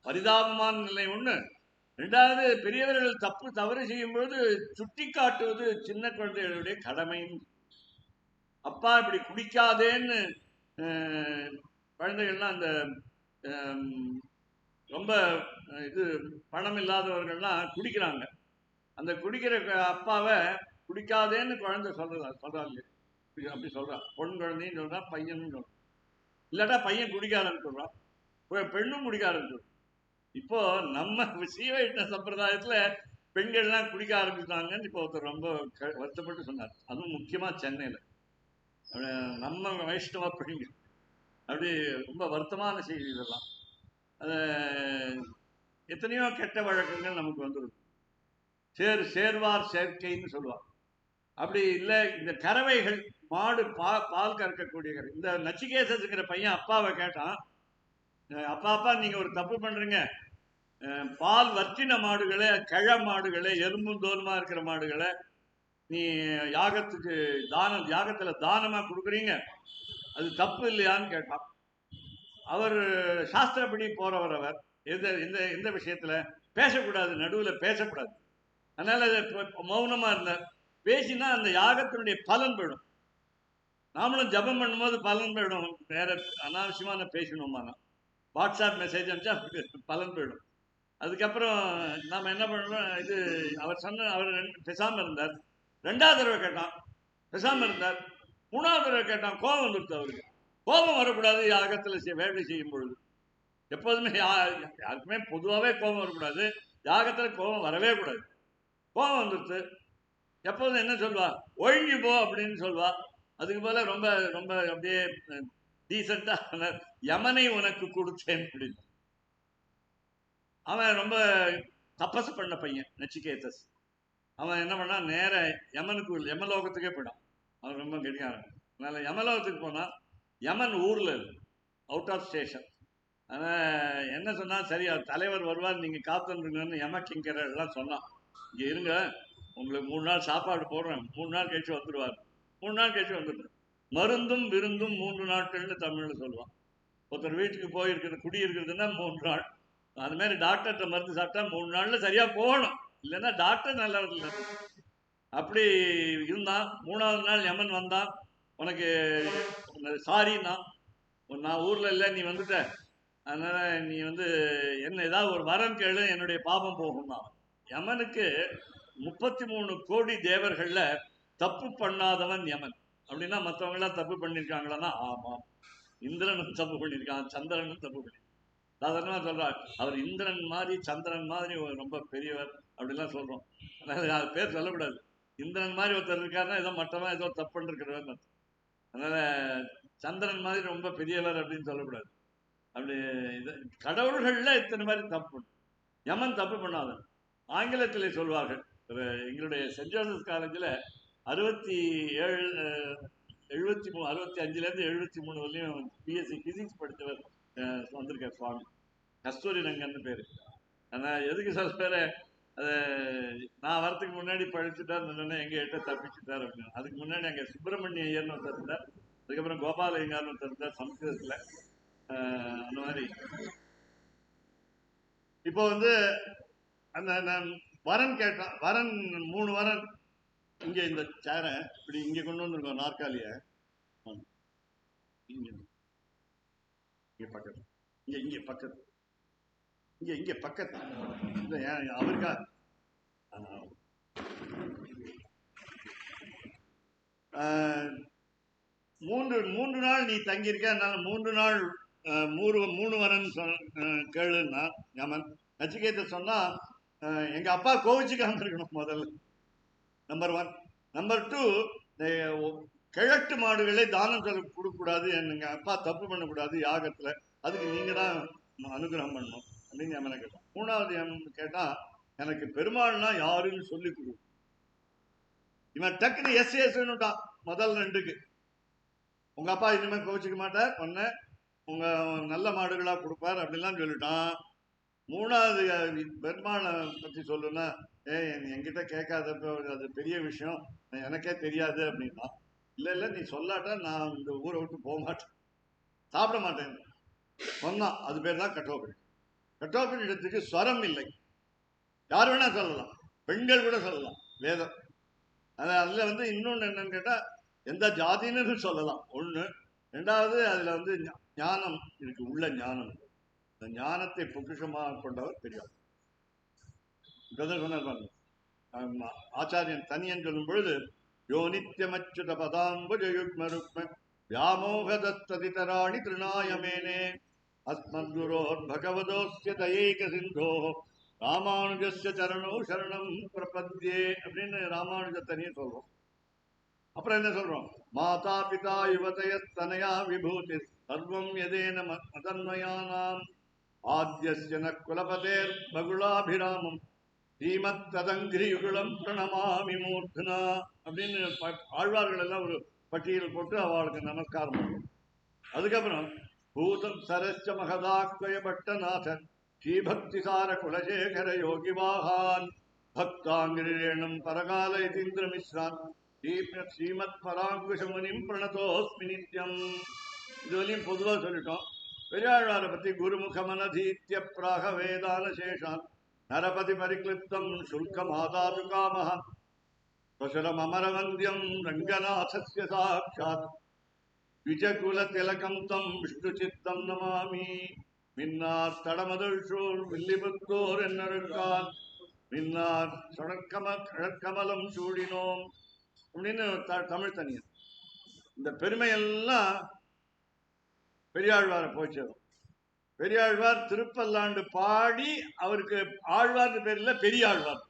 பரிதாபமான நிலை ஒண்ணு. ரெண்டாவது, பெரியவர்கள் தவறு செய்யும்போது சுட்டி காட்டுவது சின்ன குழந்தைகளுடைய கடமை. அப்பா இப்படி குடிக்காதேன்னு குழந்தைகள்லாம், அந்த ரொம்ப இது பணம் இல்லாதவர்கள்லாம் குடிக்கிறாங்க. அந்த குடிக்கிற அப்பாவை குடிக்காதேன்னு குழந்தை சொல்றாங்க. அப்படி சொல்றான், பொன் குழந்தைன்னு சொல்றான், பையன் சொல்றான். இல்லாட்டா பையன் குடிக்காரன்னு சொல்றான், பெண்ணும் குடிக்காரன்னு சொல்றான். இப்போ நம்ம சீவைஷ்ண சம்பிரதாயத்துல பெண்கள்லாம் குடிக்க ஆரம்பிச்சாங்கன்னு இப்போ ஒருத்தர் ரொம்ப வருத்தப்பட்டு சொன்னார். அதுவும் முக்கியமா சென்னையில் நம்ம வைஷ்ணவ பெண்கள் அப்படி ரொம்ப வருத்தமான செய்தி இதெல்லாம். எத்தனையோ கெட்ட வழக்கங்கள் நமக்கு வந்துடும். சேர்வார் சேர்க்கைன்னு சொல்லுவாங்க. அப்படி இல்லை, இந்த கறவைகள் மாடு பால் கறக்கக்கூடிய இந்த நச்சிகேசத்துக்கிற பையன் அப்பாவை கேட்டான், அப்பா நீங்க ஒரு தப்பு பண்றீங்க, பால் வற்றின மாடுகளை, கிழ மாடுகளை, எறும்பும் தோலுமா இருக்கிற மாடுகளை நீ யாகத்துல தானமா கொடுக்குறீங்க, அது தப்பு இல்லையான்னு கேட்டான். அவர் சாஸ்திரப்படி போறவர். அவர் எந்த விஷயத்துல பேசக்கூடாது, நடுவில் பேசக்கூடாது. அதனால மௌனமா இருந்தார். பேசினா அந்த யாகத்தினுடைய பலன் போயிடும். நாமளும் ஜபம் பண்ணும்போது பலன் போயிடும். வேற அனாவசியமான பேசணுமா, வாட்ஸ்அப் மெசேஜ் அனுப்பிச்சா பலன் போயிடும். அதுக்கப்புறம் நாம என்ன பண்ணணும், இது அவர் சொன்ன, அவர் பேசாம இருந்தார். 2வது தடவை கேட்டான், பேசாம இருந்தார். 3வது தடவை கேட்டான், கோபம் வந்துடுது அவருக்கு. கோபம் வரக்கூடாது யாகத்துல வேலை செய்யும் பொழுது. எப்போதுமே யாருக்குமே பொதுவாகவே கோபம் வரக்கூடாது, யாகத்துல கோபம் வரவே கூடாது. கோபம் வந்துடுது. எப்போதும் என்ன சொல்வா, ஒழுங்கி போ அப்படின்னு சொல்வா. அதுக்கு போல ரொம்ப ரொம்ப அப்படியே டீசெண்டா யமனை உனக்கு கொடுத்தேன் அப்படின்னு. அவன் ரொம்ப தபசு பண்ண பையன் நச்சிகேதஸ். அவன் என்ன பண்ணா, நேர யமலோகத்துக்கே போயிடான். அவன் ரொம்ப கெடிக்காரன். அதனால யமலோகத்துக்கு போனா, யமன் ஊர்ல இருக்கு, அவுட் ஆஃப் ஸ்டேஷன். ஆனால் என்ன சொன்னா, சரி அவர் தலைவர் வருவார், நீங்க காத்துருங்கன்னு யமக்கிங்கர் எல்லாம் சொன்னான். இங்க இருங்க, உங்களுக்கு 3 நாள் சாப்பாடு போடுறேன், 3 நாள் கழிச்சு வந்துடுவார். 3 நாள் கழிச்சு வந்துடுவார். மருந்தும் விருந்தும் 3 நாட்கள்னு தமிழ்ல சொல்லுவான். ஒருத்தர் வீட்டுக்கு போயிருக்கிறது, குடியிருக்கிறதுனா 3 நாள். அது மாதிரி டாக்டர்கிட்ட மருந்து சாப்பிட்டா 3 நாள்ல சரியா போகணும், இல்லைன்னா டாக்டர் நல்லவர் இல்லை. அப்படி இருந்தான். 3வது நாள் யமன் வந்தான். உனக்கு சாரின்னா, நான் ஊர்ல இல்லை, நீ வந்துட்ட, அதனால நீ என்ன ஏதாவது ஒரு வரம் கேளு, என்னுடைய பாபம் போகும்னா. யமனுக்கு 33 கோடி தேவர்கள்ல தப்பு பண்ணாதவன் யமன். அப்படின்னா மற்றவங்க எல்லாம் தப்பு பண்ணிருக்காங்களா? ஆமாம், இந்திரனும் தப்பு பண்ணியிருக்கான், சந்திரனும் தப்பு பண்ணிருக்கான். சாதாரணமா சொல்றார், அவர் இந்திரன் மாதிரி சந்திரன் மாதிரி ரொம்ப பெரியவர் அப்படிலாம் சொல்றோம். அதனால அது பேர் சொல்லக்கூடாது. இந்திரன் மாதிரி ஒருத்தர் இருக்காருன்னா ஏதோ மற்றவன் ஏதோ தப்பு பண்ணிருக்கிறவர். அதனால சந்திரன் மாதிரி ரொம்ப பெரியவர் அப்படின்னு சொல்லக்கூடாது. அப்படி கடவுள்கள்ல இத்தனை மாதிரி தப்பு. யமன் தப்பு பண்ணாதன். ஆங்கிலத்திலே சொல்வார்கள், எங்களுடைய சென்ட் ஜோசப் காலேஜில் 65 வரலையும் பிஎஸ்சி பிசிக்ஸ் படித்தவர் வந்திருக்கார் சுவாமி கஸ்தூரி ரங்கன்னு பேரு. ஆனால் எதுக்கு சொல்ற, அதை நான் வரத்துக்கு முன்னாடி படிச்சுட்டார், எங்க கிட்ட தப்பிச்சுட்டார் அப்படின்னு. அதுக்கு முன்னாடி அங்கே சுப்பிரமணிய ஐயர்னு ஒருத்தர் இருந்தார், அதுக்கப்புறம் கோபாலயங்கார்னு ஒருத்தர் இருந்தார் சமஸ்கிருதத்தில். அந்த மாதிரி இப்போ அந்த வரன் கேட்டான். வரன் 3 வரன். இங்க இந்த சேரை இப்படி இங்க கொண்டு வந்திருக்கோம், நாற்காலிய இங்க பக்கத்து, இங்க பக்கத்து, இங்க பக்கத்து அவருக்கா 3 நாள் நீ தங்கியிருக்க, அதனால 3 நாள் 3 வரன் கேளுன்னா யமன். நச்சிகேத சொன்னா, எங்க அப்பா கோவிச்சுக்காம இருக்கணும் முதல்ல, நம்பர் 1. நம்பர் 2, கிழட்டு மாடுகளை தானம் கொடுக்கக்கூடாது, எங்க அப்பா தப்பு பண்ணக்கூடாது யாகத்துல, அதுக்கு நீங்க தான் அனுகிரகம் பண்ணணும் அப்படின்னு யமனை கேட்டான். 3வது கேட்டா, எனக்கு பெருமாள்னா யாருன்னு சொல்லி கொடு. இவன் டக்குன்னு எஸ்னுட்டான் முதல் 2க்கு. உங்க அப்பா இனிமே கோவிச்சுக்க மாட்டார், ஒன்னு உங்க நல்ல மாடுகளா கொடுப்பார் அப்படிலாம் சொல்லிட்டான். 3வது பெருமாளை பத்தி சொல்லுன்னா, என்கிட்ட கேட்காதப்ப அது பெரிய விஷயம், எனக்கே தெரியாது அப்படின்னா. இல்ல நீ சொல்லாட்டா நான் இந்த ஊரை விட்டு போக மாட்டேன், சாப்பிட மாட்டேன் சொன்னான். அது பேர் தான் கட்டோபரி. கட்டோபரி இடத்துக்கு ஸ்வரம் இல்லை. யார் வேணா சொல்லலாம், பெண்கள் கூட சொல்லலாம் வேதம். அதுல இன்னொன்னு என்னன்னு கேட்டா, எந்த ஜாதின்னு சொல்லலாம் ஒண்ணு. 2வது அதுல ஞானம் இருக்கு, உள்ள ஞானம். இந்த ஞானத்தை பொக்கிஷமாக கொண்டவர் பெரியார். சொன்னார், ஆச்சாரியன் தனியன் சொல்லும் பொழுது, யோ நித்தியமச்சுத பதாம்புஜயுக்ம ருக்ம வியாமோகதத்ததிதராணி திருநாயமேனே அஸ்மத்குரோர் பகவதோஸ்ய தயைக சிந்தோ ராமானுஜஸ்ய சரணோ சரணம் பிரபத்யே அப்படின்னு ராமானுஜ தனியே சொல்றோம். அப்புறம் என்ன சொல்றோம்? மாதா பிதா யுவதயஸ்தனயா விபூதி சர்வம் எதேன மதன்மயானாம் ஆத்யஸ்ய ந குலபதேர் பகுலாபிராமம் ஸ்ரீமத் ததங்கிரியுகுலம் பிரணமாமி மூர்த்தனா அப்படின்னு ஆழ்வார்கள் எல்லாம் ஒரு பட்டியல் போட்டு அவளுக்கு நமஸ்காரம் பண்ணும். அதுக்கப்புறம் பூதம் சரஸ்ய மகதாத்வய பட்டநாதன் ஸ்ரீபக்திசார குலசேகர யோகிவாகான் பக்தாங்கிரேணம் பரகால யதீந்திர மிஸ்ரான் ஸ்ரீமத் பராங்குஷமுனிம் பிரணதோஸ்மி நித்யம். இதுவரையும் பொதுவாக சொல்லிட்டோம். பெரியாழ்வாரை பத்தி குருமுகமனதீத்ய பிராக வேதான சேஷான் நரபதி பரிக்ளிப்தம் சுல்கமாதாது காமஹ ஸ்வசுரம் அமரவந்தியம் ரங்கநாதஸ்ய சாட்சாத் விஜகுல திலகம் தம் விஷ்ணு சித்தம் நமாமி. மின்னார் தடமதழ் சூழ் வில்லிபுத்தோர் என்னருக்கான் மின்னார் கழற்கமலம் சூடினோம் அப்படின்னு தமிழ் தனியன். இந்த பெருமையெல்லாம் பெரியாழ்வாரை போச்சதும். பெரியாழ்வார் திருப்பல்லாண்டு பாடி அவருக்கு ஆழ்வார் பேர்ல பெரியாழ்வார்.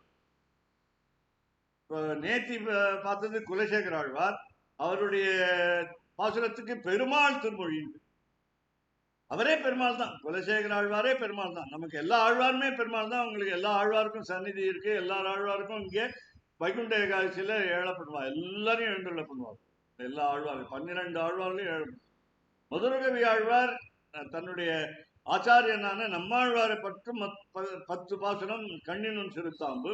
நேத்தி பார்த்தது குலசேகர ஆழ்வார், அவருடைய பாசுரத்துக்கு பெருமாள் திருமொழி. அவரே பெருமாள் தான், குலசேகர ஆழ்வாரே பெருமாள் தான். நமக்கு எல்லா ஆழ்வாருமே பெருமாள் தான். அவங்களுக்கு எல்லா ஆழ்வாருக்கும் சந்நிதி இருக்கு. எல்லா ஆழ்வாருக்கும் இங்கே வைகுண்ட ஏகாதசியில ஏழப்படுவார். எல்லாரையும் எழுந்துள்ள பண்ணுவார். எல்லா ஆழ்வாரும் 12 ஆழ்வார்களையும் ஏழப்படும். மதுரகவி ஆழ்வார் தன்னுடைய ஆச்சாரியனான நம்மாழ்வாரை பற்றும் 10 பாசுரம் கண்ணினும் சிறுத்தாம்பு.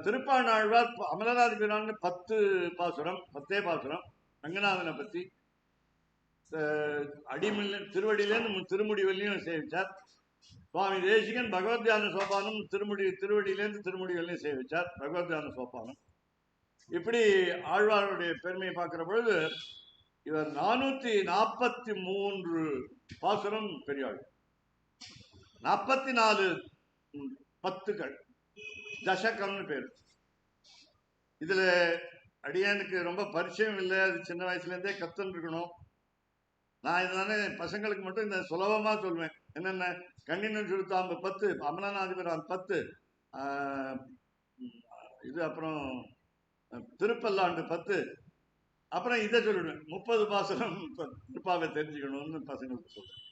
திருப்பாணாழ்வார் அமலநாதிபிரான் 10 பாசுரம், 10 பாசுரம். ரங்கநாதனை பத்தி அடிமில்ல திருவடியிலேருந்து திருமுடி வரையும் சேவிச்சார். சுவாமி தேசிகன் பகவத்யான சோபானம் திருவடியிலேருந்து திருமுடி வரையும் சேவிச்சார், பகவத்யான சோபானம். இப்படி ஆழ்வாருடைய பெருமையை பார்க்கிற பொழுது இவர் 443 பாசுரம் பெரியாள், 44 பத்துக்கள், தசகம்னு பேரு. இதுல அடியானுக்கு ரொம்ப பரிச்சயம் இல்லை, அது சின்ன வயசுல இருந்தே கத்துன்னு இருக்கணும். நான் இதனால பசங்களுக்கு மட்டும் இந்த சுலபமா சொல்வேன். என்னென்ன கண்ணினும் சுருத்தாம்பு 10, அமலநாதிபிரான் 10, இது அப்புறம் திருப்பல்லாண்டு 10, அப்புறம் இதை சொல்லிடுவேன் 30 பாசுரம் திருப்பாவை தெரிஞ்சுக்கணும்னு பசங்களுக்கு சொல்றேன்.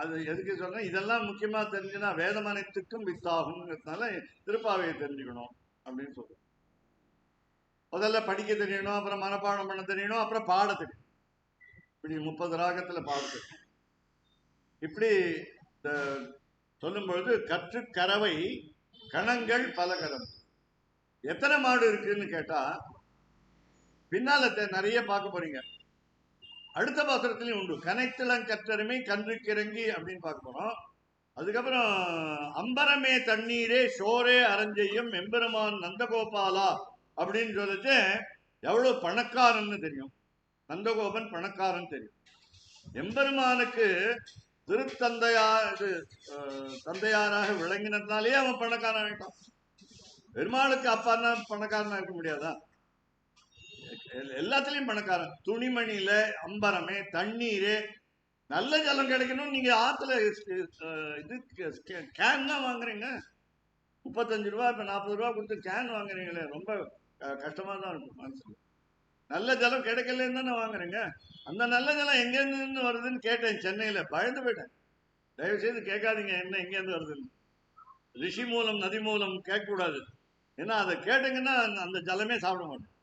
அது எதுக்கு சொல்றேன்? இதெல்லாம் முக்கியமா தெரிஞ்சுன்னா வேதம் அனைத்துக்கும் வித்தாகும்ங்கிறதுனால திருப்பாவையை தெரிஞ்சுக்கணும் அப்படின்னு சொல்றேன். முதல்ல படிக்க தெரியணும், அப்புறம் மனப்பாடம் பண்ண தெரியணும், அப்புறம் பாட தெரியும். இப்படி 30 ராகத்துல பாட தெரியும். இப்படி சொல்லும் பொழுது கற்று கறவை கணங்கள் பல கரம். எத்தனை மாடு இருக்குன்னு கேட்டா பின்னால நிறைய பார்க்க போறீங்க. அடுத்த பாத்திரத்திலையும் உண்டு. கனைத்திலங் கற்றருமை கன்று கிறங்கி அப்படின்னு பார்க்க போறோம். அதுக்கப்புறம் அம்பரமே தண்ணீரே சோரே அரஞ்செய்யும் எம்பெருமான் நந்தகோபாலா அப்படின்னு சொல்லிட்டு எவ்வளவு பணக்காரன்னு தெரியும். நந்தகோபன் பணக்காரன் தெரியும். எம்பெருமானுக்கு தந்தையாராக விளங்கினதுனாலேயே அவன் பணக்காரன் ஆயிட்டான். பெருமாளுக்கு அப்பான்னா பணக்காரனா இருக்க முடியாதா? எல்லாத்துலயும் பணக்காரன். துணிமணியில அம்பரமே, தண்ணீரு, நல்ல ஜலம் கிடைக்கணும். நீங்க ஆத்துல இது கேன் தான் வாங்குறீங்க. 35 ரூபா, இப்ப 40 ரூபா கொடுத்து கேன் வாங்குறீங்களே, ரொம்ப கஷ்டமா தான் இருக்கும் மனசுல. நல்ல ஜலம் கிடைக்கலன்னு தானே வாங்குறீங்க. அந்த நல்ல ஜலம் எங்கேருந்து வருதுன்னு கேட்டேன் சென்னையில, பயந்து போயிட்டேன். தயவு செய்து கேட்காதீங்க என்ன எங்கேருந்து வருதுன்னு. ரிஷி மூலம் நதி மூலம் கேட்கக்கூடாது. ஏன்னா அதை கேட்டீங்கன்னா அந்த ஜலமே சாப்பிட மாட்டேன்.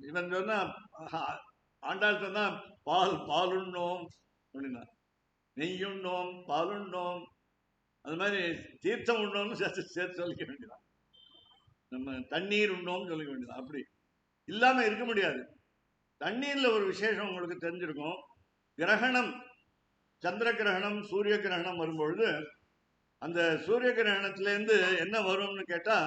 இவன் சொன்னா ஆண்டாள் சொன்னா பாலுண்ணோம் அப்படின்னா, நெய்யுண்ணோம், பாலுண்ணோம், அது மாதிரி தீர்த்தம் உண்ணோம்னு சேர்த்து சொல்லிக்க வேண்டியதான். நம்ம தண்ணீர் உண்ணோம்னு சொல்லிக்க வேண்டியதான். அப்படி இல்லாம இருக்க முடியாது. தண்ணீர்ல ஒரு விசேஷம் உங்களுக்கு தெரிஞ்சிருக்கும். கிரகணம், சந்திர கிரகணம், சூரிய கிரகணம் வரும்பொழுது அந்த சூரிய கிரகணத்திலேருந்து என்ன வரும்னு கேட்டா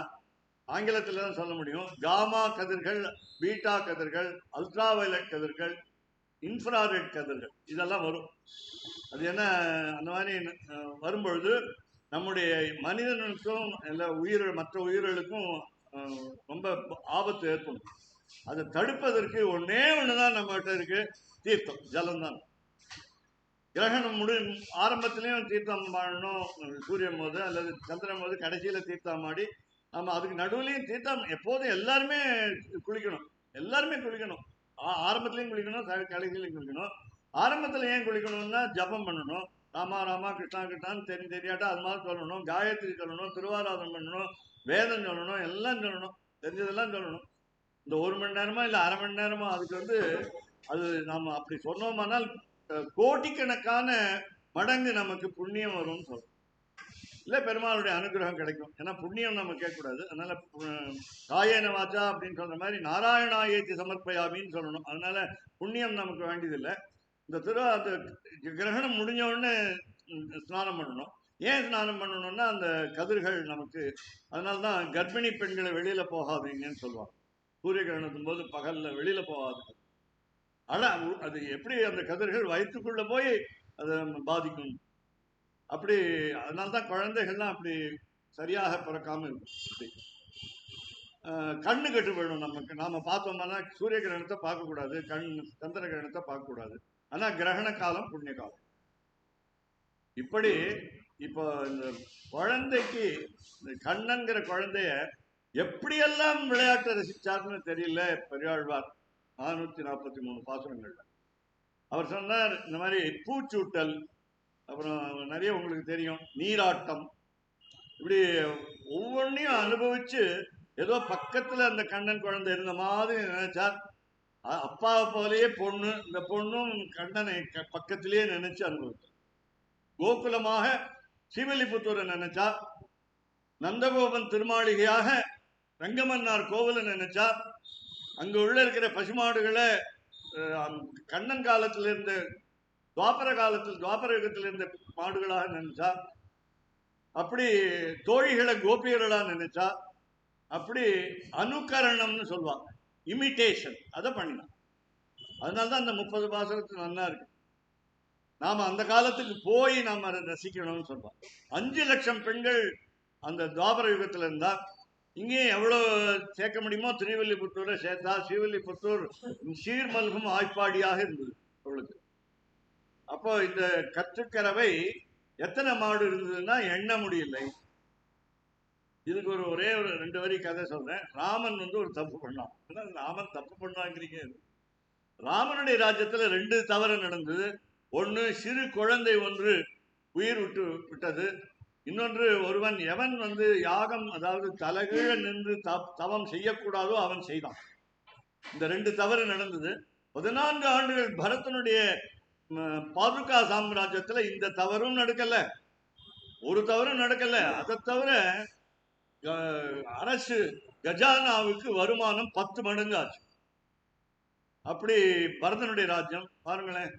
ஆங்கிலத்தில் தான் சொல்ல முடியும். காமா கதிர்கள், பீட்டா கதிர்கள், அல்ட்ரா வயலட் கதிர்கள், இன்ஃப்ராரெட் கதிர்கள், இதெல்லாம் வரும். அது என்ன, அந்த மாதிரி வரும்பொழுது நம்முடைய மனிதனுக்கும் எல்லா மற்ற உயிர்களுக்கும் ரொம்ப ஆபத்து ஏற்படும். அதை தடுப்பதற்கு ஒன்னே ஒண்ணுதான் நம்மகிட்ட இருக்கு, தீர்த்தம், ஜலம்தான். கிரகணம் ஆரம்பத்திலையும் தீர்த்தம் பண்ணணும், சூரியன் போது அல்லது சந்திரன் போது கடைசியில தீர்த்தம் ஆடி நம்ம அதுக்கு நடுவுலையும் தீர்த்தம் எப்போதும் எல்லாருமே குளிக்கணும், எல்லாருமே குளிக்கணும். ஆரம்பத்திலையும் குளிக்கணும், கடைசியிலையும் குளிக்கணும். ஆரம்பத்தில் ஏன் குளிக்கணும்னா ஜபம் பண்ணணும், ராமா ராமா கிருஷ்ணா கிருஷ்ணான்னு தெரியாட்டா அது மாதிரி சொல்லணும், காயத்ரி சொல்லணும், திருவாராதனம் பண்ணணும், வேதம் சொல்லணும், எல்லாம் சொல்லணும், தெரிஞ்சதெல்லாம் சொல்லணும். இந்த 1 மணி நேரமா இல்லை அரை மணி நேரமா அதுக்கு அது நாம அப்படி சொன்னோமானால் கோடிக்கணக்கான மடங்கு நமக்கு புண்ணியம் வரும்னு சொல்றோம். இல்லை பெருமாளுடைய அனுகிரகம் கிடைக்கும். ஏன்னா புண்ணியம் நம்ம கேட்கக்கூடாது. அதனால காயேன வாச்சா அப்படின்னு சொல்ற மாதிரி நாராயணாயேத்தி சமர்ப்பயாமின்னு சொல்லணும். அதனால புண்ணியம் நமக்கு வேண்டியதில்லை. இந்த அந்த கிரகணம் முடிஞ்ச உடனே ஸ்நானம் பண்ணணும். ஏன் ஸ்நானம் பண்ணணும்னா அந்த கதிர்கள் நமக்கு, அதனால்தான் கர்ப்பிணி பெண்களை வெளியில போகாதீங்கன்னு சொல்லுவாங்க. சூரிய கிரகணத்தின் போது பகல்ல வெளியில போகாது. ஆனா அது எப்படி அந்த கதிர்கள் வயிற்றுக்குள்ள போய் அதை பாதிக்கும். அப்படி அதனால்தான் குழந்தைகள்லாம் அப்படி சரியாக பிறக்காம இருக்கும். கண்ணு கெட்டு போயிடும் நமக்கு. நாம பார்த்தோம்னா சூரிய கிரகணத்தை பார்க்கக்கூடாது, சந்திர கிரகணத்தை பார்க்கக்கூடாது. ஆனா கிரகண காலம் புண்ணிய காலம். இப்படி இப்போ இந்த குழந்தைக்கு, இந்த கண்ணன்கிற குழந்தைய எப்படியெல்லாம் விளையாட்டை ரசிச்சாருன்னு தெரியல பெரியாழ்வார் 443 பாசுரங்கள்ல. அவர் சொன்னார் இந்த மாதிரி பூச்சூட்டல், அப்புறம் நிறைய உங்களுக்கு தெரியும் நீராட்டம், இப்படி ஒவ்வொன்றையும் அனுபவிச்சு ஏதோ பக்கத்துல அந்த கண்ணன் குழந்தை இருந்த மாதிரி நினைச்சார். அப்பாவை போலேயே பொண்ணு, இந்த பொண்ணும் கண்ணனை பக்கத்திலேயே நினைச்சு அனுபவிச்சார். கோகுலமாக ஸ்ரீவில்லிபுத்தூரை நினைச்சா, நந்தகோபன் திருமாளிகையாக ரங்கமன்னார் கோவிலை நினைச்சா, அங்க உள்ள இருக்கிற பசுமாடுகளை கண்ணன் காலத்தில் இருந்த துவாபர யுகத்தில் இருந்த மாடுகளாக நினைச்சா, அப்படி தோழிகளை கோபியர்களா நினைச்சா, அப்படி அனுகரணம்னு சொல்லுவாங்க, இமிட்டேஷன், அதை பண்ணினான். அதனால்தான் அந்த 30 பாசுரத்து நல்லா இருக்கு. நாம அந்த காலத்துக்கு போய் நாம அதை ரசிக்கணும்னு சொல்றோம். 5 லட்சம் பெண்கள் அந்த துவாபர யுகத்துல இருந்தா, இங்கேயும் எவ்வளவு சேர்க்க முடியுமோ திருவில்லிபுத்தூரை சேர்த்தா. ஸ்ரீவில்லிபுத்தூர் சீர்மல்கும் ஆய்ப்பாடியாக இருந்தது அவளுக்கு. அப்போ இந்த கற்றுக்கறவை எத்தனை மாடு இருந்ததுன்னா எண்ண முடியலை. இதுக்கு ஒரே ஒரு 2 வரி கதை சொல்றேன். ராமன் ஒரு தப்பு பண்ணான். ராமன் தப்பு பண்ணாங்கிறீங்க. ராமனுடைய ராஜ்யத்துல 2 தவறு நடந்தது. ஒன்று, சிறு குழந்தை ஒன்று உயிர் விட்டது. இன்னொன்று, ஒருவன் எவன் யாகம், அதாவது தலைகீழ நின்று தவம் செய்யக்கூடாதோ அவன் செய்தான். இந்த 2 தவறு நடந்தது. 14 ஆண்டுகள் பரதனுடைய பாதுகா சாம்ராஜ்யத்துல இந்த தவறும் நடக்கல, ஒரு தவறும் நடக்கல. அதை தவிர அரசு கஜானாவுக்கு வருமானம் 10 மடங்கு ஆச்சு. அப்படி பரதனுடைய ராஜ்யம் பாருங்களேன்.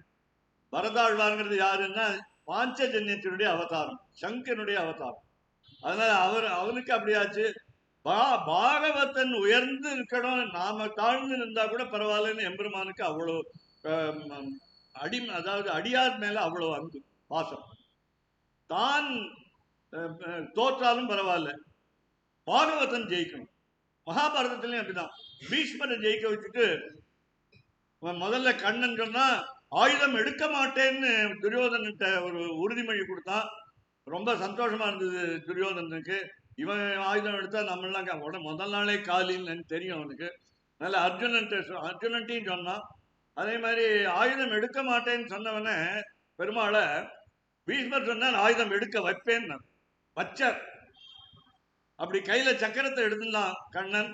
பரதாழ்வார்ங்கிறது யாருன்னா பாஞ்சஜன்யத்தினுடைய அவதாரம், சங்கனுடைய அவதாரம். அதனால அவனுக்கு அப்படியாச்சு. பாகவதன் உயர்ந்து இருக்கணும், நாம தாழ்ந்து இருந்தா கூட பரவாயில்லன்னு எம்பெருமானுக்கு அவ்வளவு அதாவது அடியார் மேல அவ்வளவு அன்பு பாசம். தான் தோற்றாலும் பரவாயில்ல, பாகவதன் ஜெயிக்கணும். மகாபாரதத்திலையும் அப்படிதான். பீஷ்மரை ஜெயிக்க வச்சுட்டு முதல்ல கண்ணன் சொன்னா ஆயுதம் எடுக்க மாட்டேன்னு துரியோதன்கிட்ட ஒரு உறுதிமொழி கொடுத்தான். ரொம்ப சந்தோஷமா இருந்தது துரியோதனுக்கு. இவன் ஆயுதம் எடுத்தா நம்மளாம் முதல் நாளே காலின்னு தெரியும் அவனுக்கு. அதனால அர்ஜுனன்ட்டையும் சொன்னான். அதே மாதிரி ஆயுதம் எடுக்க மாட்டேன்னு சொன்னவன பெருமாளை பீஷ்மர் சொன்னார் ஆயுதம் எடுக்க வைப்பேன்னு வச்சார். அப்படி கையில சக்கரத்தை எடுத்துதான் கண்ணன்.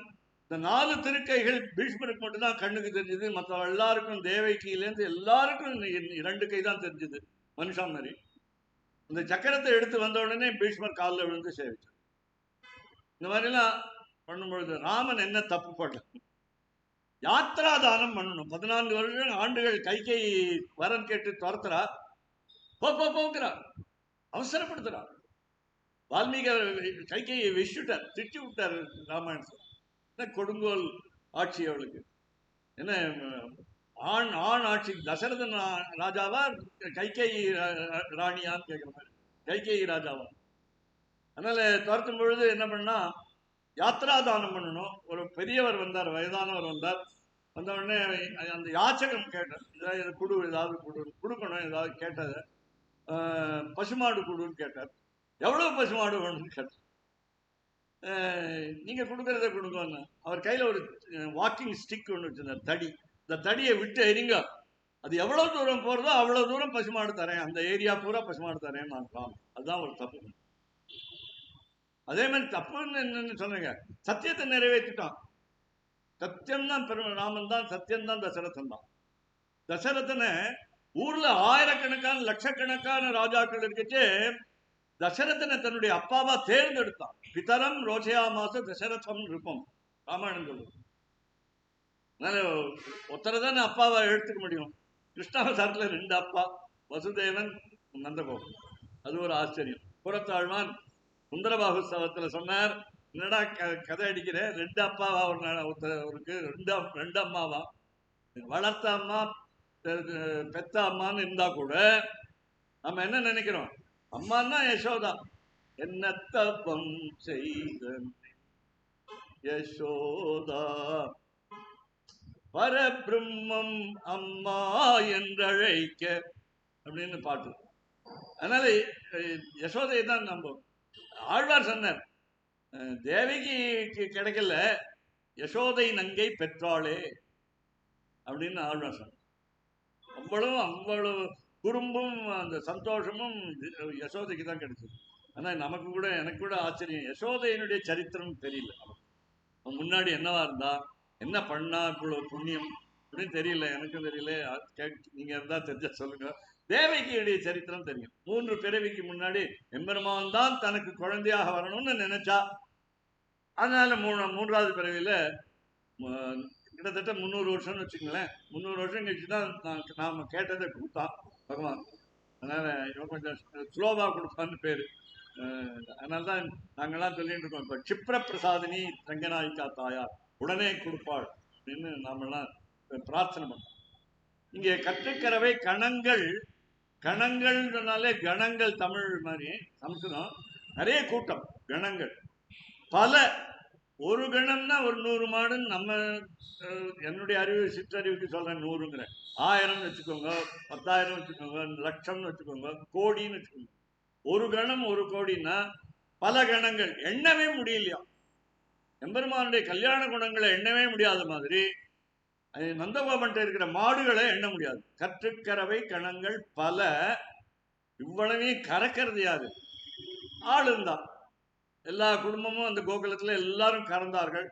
இந்த 4 திருக்கைகள் பீஷ்மருக்கு மட்டும்தான் கண்ணுக்கு தெரிஞ்சது. மற்ற எல்லாருக்கும் தேவகியிலேருந்து எல்லாருக்கும் 2 கை தான் தெரிஞ்சது மனுஷா மாதிரி. இந்த சக்கரத்தை எடுத்து வந்த உடனே பீஷ்மர் காலில் விழுந்து சேவிச்சார். இந்த மாதிரிலாம் பண்ணும்பொழுது ராமன் என்ன தப்பு பண்ணல, யாத்ரா தானம் பண்ணணும். 14 ஆண்டுகள் கைகை வரன் கேட்டு துரத்துறா, போங்கிறார், அவசரப்படுத்துறார். வால்மீகி கைகையை விட்டுட்டார், திட்டி விட்டார் ராமாயணத்தில். கொடுங்கோல் ஆட்சி அவளுக்கு. என்ன ஆண் ஆட்சி. தசரதன் ராஜாவா கைகை ராணியான்னு கேட்கிற மாதிரி, கைகை ராஜாவா. அதனால துரத்தும் பொழுது என்ன பண்ணா, யாத்ரா தானம் பண்ணணும். ஒரு பெரியவர் வந்தார், வயதானவர் வந்தார். வந்த உடனே அந்த யாச்சகம் கேட்டேன், ஏதாவது குடு, ஏதாவது கொடுக்கணும், ஏதாவது கேட்டது. பசுமாடு கொடுன்னு கேட்டார். எவ்வளவு பசுமாடு வேணும்னு கேட்டார். நீங்க கொடுக்கறத கொடுங்கன்னு. அவர் கையில ஒரு வாக்கிங் ஸ்டிக் ஒன்று வச்சிருந்தார், தடி. இந்த தடியை விட்டு எரிங்க, அது எவ்வளவு தூரம் போறதோ அவ்வளவு தூரம் பசுமாடு தரேன், அந்த ஏரியா பூரா பசுமாடு தரேன் நான். அதுதான் ஒரு தப்பு. அதே மாதிரி தப்புன்னு என்னன்னு சொன்னீங்க, சத்தியத்தை நிறைவேற்றிட்டான். சத்தியம்தான் ராமன் தான், சத்தியம்தான் தசரதன் தான். தசரதனை ஊர்ல ஆயிரக்கணக்கான லட்சக்கணக்கான ராஜாக்கள் இருக்கச்சே தசரதனை தன்னுடைய அப்பாவா தேர்ந்தெடுத்தான். பிதரம் ரோஜயாமாச தசரதம் இருப்போம் ராமாயணம் சொல்லுவோம். அதனால ஒருத்தரை தான் அப்பாவா எடுத்துக்க முடியும். கிருஷ்ணாவதாரத்துல 2 அப்பா, வசுதேவன், நந்தகோபன். அது ஒரு ஆச்சரியம். புறத்தாழ்வான் சுந்தரபாகுஸ்தவத்துல சொன்னார், என்னடா கதை அடிக்கிற, 2 அப்பாவா ஒருத்தருக்கு 2 அம்மாவா? வளர்த்த அம்மா பெத்த அம்மான்னு இருந்தா கூட நம்ம என்ன நினைக்கிறோம், அம்மான்னா யசோதா. என்ன தப்பம் செய்த யசோதா பரபிரம்மம் அம்மா என்றழைக்க அப்படின்னு பாட்டு. அதனால யசோதை தான் நம்ம. ஆழ்வார் சொன்னார், தேவகிக்கு கிடைக்கல, யசோதை நங்கை பெற்றாளே அப்படின்னு ஆழ்வார் சொன்னார். அவ்வளவு குறும்பும் அந்த சந்தோஷமும் யசோதைக்கு தான் கிடைச்சது. ஆனா நமக்கு கூட, எனக்கு கூட ஆச்சரியம், யசோதையினுடைய சரித்திரம் தெரியல. முன்னாடி என்னவா இருந்தா, என்ன பண்ணா இவ்வளவு புண்ணியம் அப்படின்னு தெரியல, எனக்கும் தெரியல. நீங்க இருந்தா தெரிஞ்ச சொல்லுங்க. தேவகியுடைய சரித்திரம் தெரியும். 3 பிறவிக்கு முன்னாடி எம்பெருமான் தான் தனக்கு குழந்தையாக வரணும்னு நினைச்சா. அதனால 3வது பிறவியில கிட்டத்தட்ட 300 வருஷம்னு வச்சுக்கங்களேன். 300 வருஷம் கழிச்சுதான் நாம கேட்டதை கொடுத்தான் பகவான். அதனால இவன் கொஞ்சம் ஸ்லோவா கொடுப்பான்னு பேரு. அதனால்தான் நாங்கெல்லாம் சொல்லிட்டு இருக்கோம், இப்ப க்ஷிப்ர பிரசாதினி ரங்கநாயிகா தாயார் உடனே கொடுப்பாள் அப்படின்னு நாமெல்லாம் பிரார்த்தனை பண்ணோம். இங்கே கற்றுக்கறவை கணங்கள். கணங்கள்னாலே கணங்கள் தமிழ் மாதிரி, சம்ஸ்கிருதம் நிறைய கூட்டம், கணங்கள் பல. ஒரு கணம்னா ஒரு 100 மாடுன்னு நம்ம என்னுடைய அறிவு சிற்றறிவுக்கு சொல்றேன். 100ங்கிற 1000 வச்சுக்கோங்க, 10,000 வச்சுக்கோங்க, லட்சம்னு வச்சுக்கோங்க, கோடின்னு வச்சுக்கோங்க. ஒரு கணம் 1 கோடின்னா பல கணங்கள், எண்ணவே முடியலையா. எம்பெருமானுடைய கல்யாண குணங்களை எண்ணவே முடியாத மாதிரி நந்தகோபன்ட்ட இருக்கிற மாடுகளை எண்ண முடியாது. கற்றுக்கறவை கணங்கள் பல. இவ்வளவையும் கறக்கிறது யாரு? ஆள் இருந்தா. எல்லா குடும்பமும் அந்த கோகுலத்துல எல்லாரும் கறந்தார்கள்.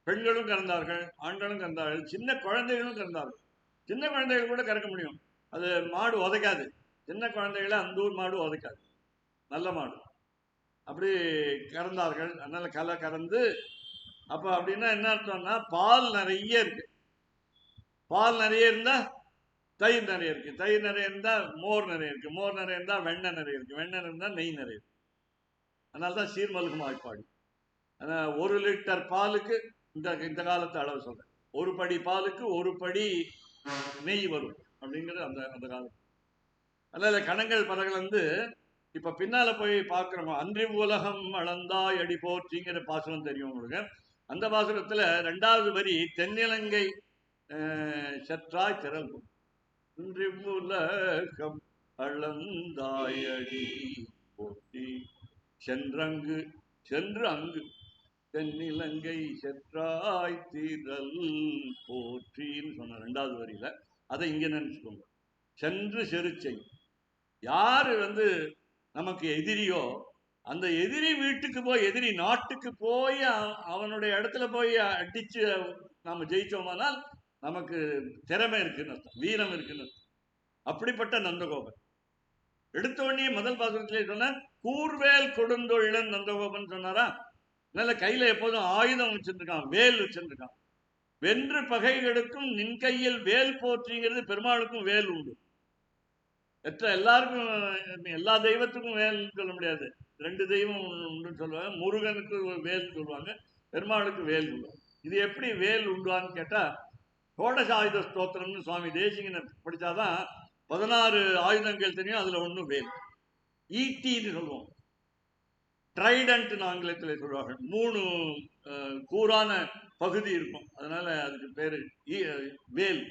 பெண்களும் கறந்தார்கள், ஆண்களும் கறந்தார்கள், சின்ன குழந்தைகளும் கறந்தார்கள். சின்ன குழந்தைகள் கூட கறக்க முடியும், அது மாடு உதைக்காது. சின்ன குழந்தைகளை அந்தூர் மாடு உதைக்காது, நல்ல மாடு. அப்படி கறந்தார்கள். அதனால கலை கறந்து. அப்ப அப்படின்னா என்ன அர்த்தம்னா, பால் நிறைய இருக்கு. பால் நிறைய இருந்தா தயிர் நிறைய இருக்கு, தயிர் நிறைய இருந்தா மோர் நிறைய இருக்கு, மோர் நிறைய இருந்தா வெண்ணெய் நிறைய இருக்கு, வெண்ணெய் இருந்தா நெய் நிறைய இருக்கு. அதனால்தான் சீர்மல்கும் வாய்ப்பாடு. 1 லிட்டர் பாலுக்கு இந்த காலத்து அளவு சொல்றேன், 1 படி பாலுக்கு 1 படி நெய் வரும் அப்படிங்கிறது அந்த காலம். அதனால கணங்கள் பலகள் இப்ப பின்னால போய் பார்க்கிறோம். அன்றி உலகம் அளந்தாய் அடி போற்றிங்கிற பாசுரம் தெரியும் உங்களுக்கு. அந்த பாசுரத்துல 2வது வரி தென்னிலங்கை சற்றாய் திரள். அன்றி உலகம் அளந்தாயடி போற்றி சென்றங்கு சென்று அங்கு தென்னிலங்கை செற்றாய் திரள் போற்றின்னு சொன்ன 2வது வரியில. அதை இங்க நினைச்சுக்கோங்க. சென்று செருச்சை. யாரு நமக்கு எதிரியோ அந்த எதிரி வீட்டுக்கு போய், எதிரி நாட்டுக்கு போய் அவனுடைய இடத்துல போய் அடிச்சு நாம ஜெயிச்சோமானால் நமக்கு திறமை இருக்குன்னு அர்த்தம், வீரம் இருக்குன்னு அர்த்தம். அப்படிப்பட்ட நந்தகோபன். எடுத்த உடனே முதல் பாசுரத்திலே சொன்ன கூர்வேல் கொடுந்தொழிலன் நந்தகோபன் சொன்னாரா. அதனால கையில எப்போதும் ஆயுதம் வச்சிருக்கான், வேல் வச்சிருக்கான். வென்று பகை கெடுக்கும் நின் கையில் வேல் போற்றிங்கிறது. பெருமாளுக்கும் வேல் உண்டு. எல்லாருக்கும் எல்லா தெய்வத்துக்கும் வேல் சொல்ல முடியாது, 2 தெய்வம் உண்டுன்னு சொல்லுவாங்க. முருகனுக்கு வேல் சொல்லுவாங்க, பெருமாளுக்கு வேல் சொல்லுவாங்க. இது எப்படி வேல் உண்டான்னு கேட்டா, கோடசாயுத ஸ்தோத்திரம்னு சுவாமி தேசிகனை படிச்சாதான் 16 ஆயுதங்கள் தெரியும். அதுல 1 வேல். ஈட்டின்னு சொல்லுவோம், ட்ரைடன்ட் ஆங்கிலத்தில் சொல்வார்கள். 3 கூரான பகுதி இருக்கும், அதனால அதுக்கு பேரு வேல்.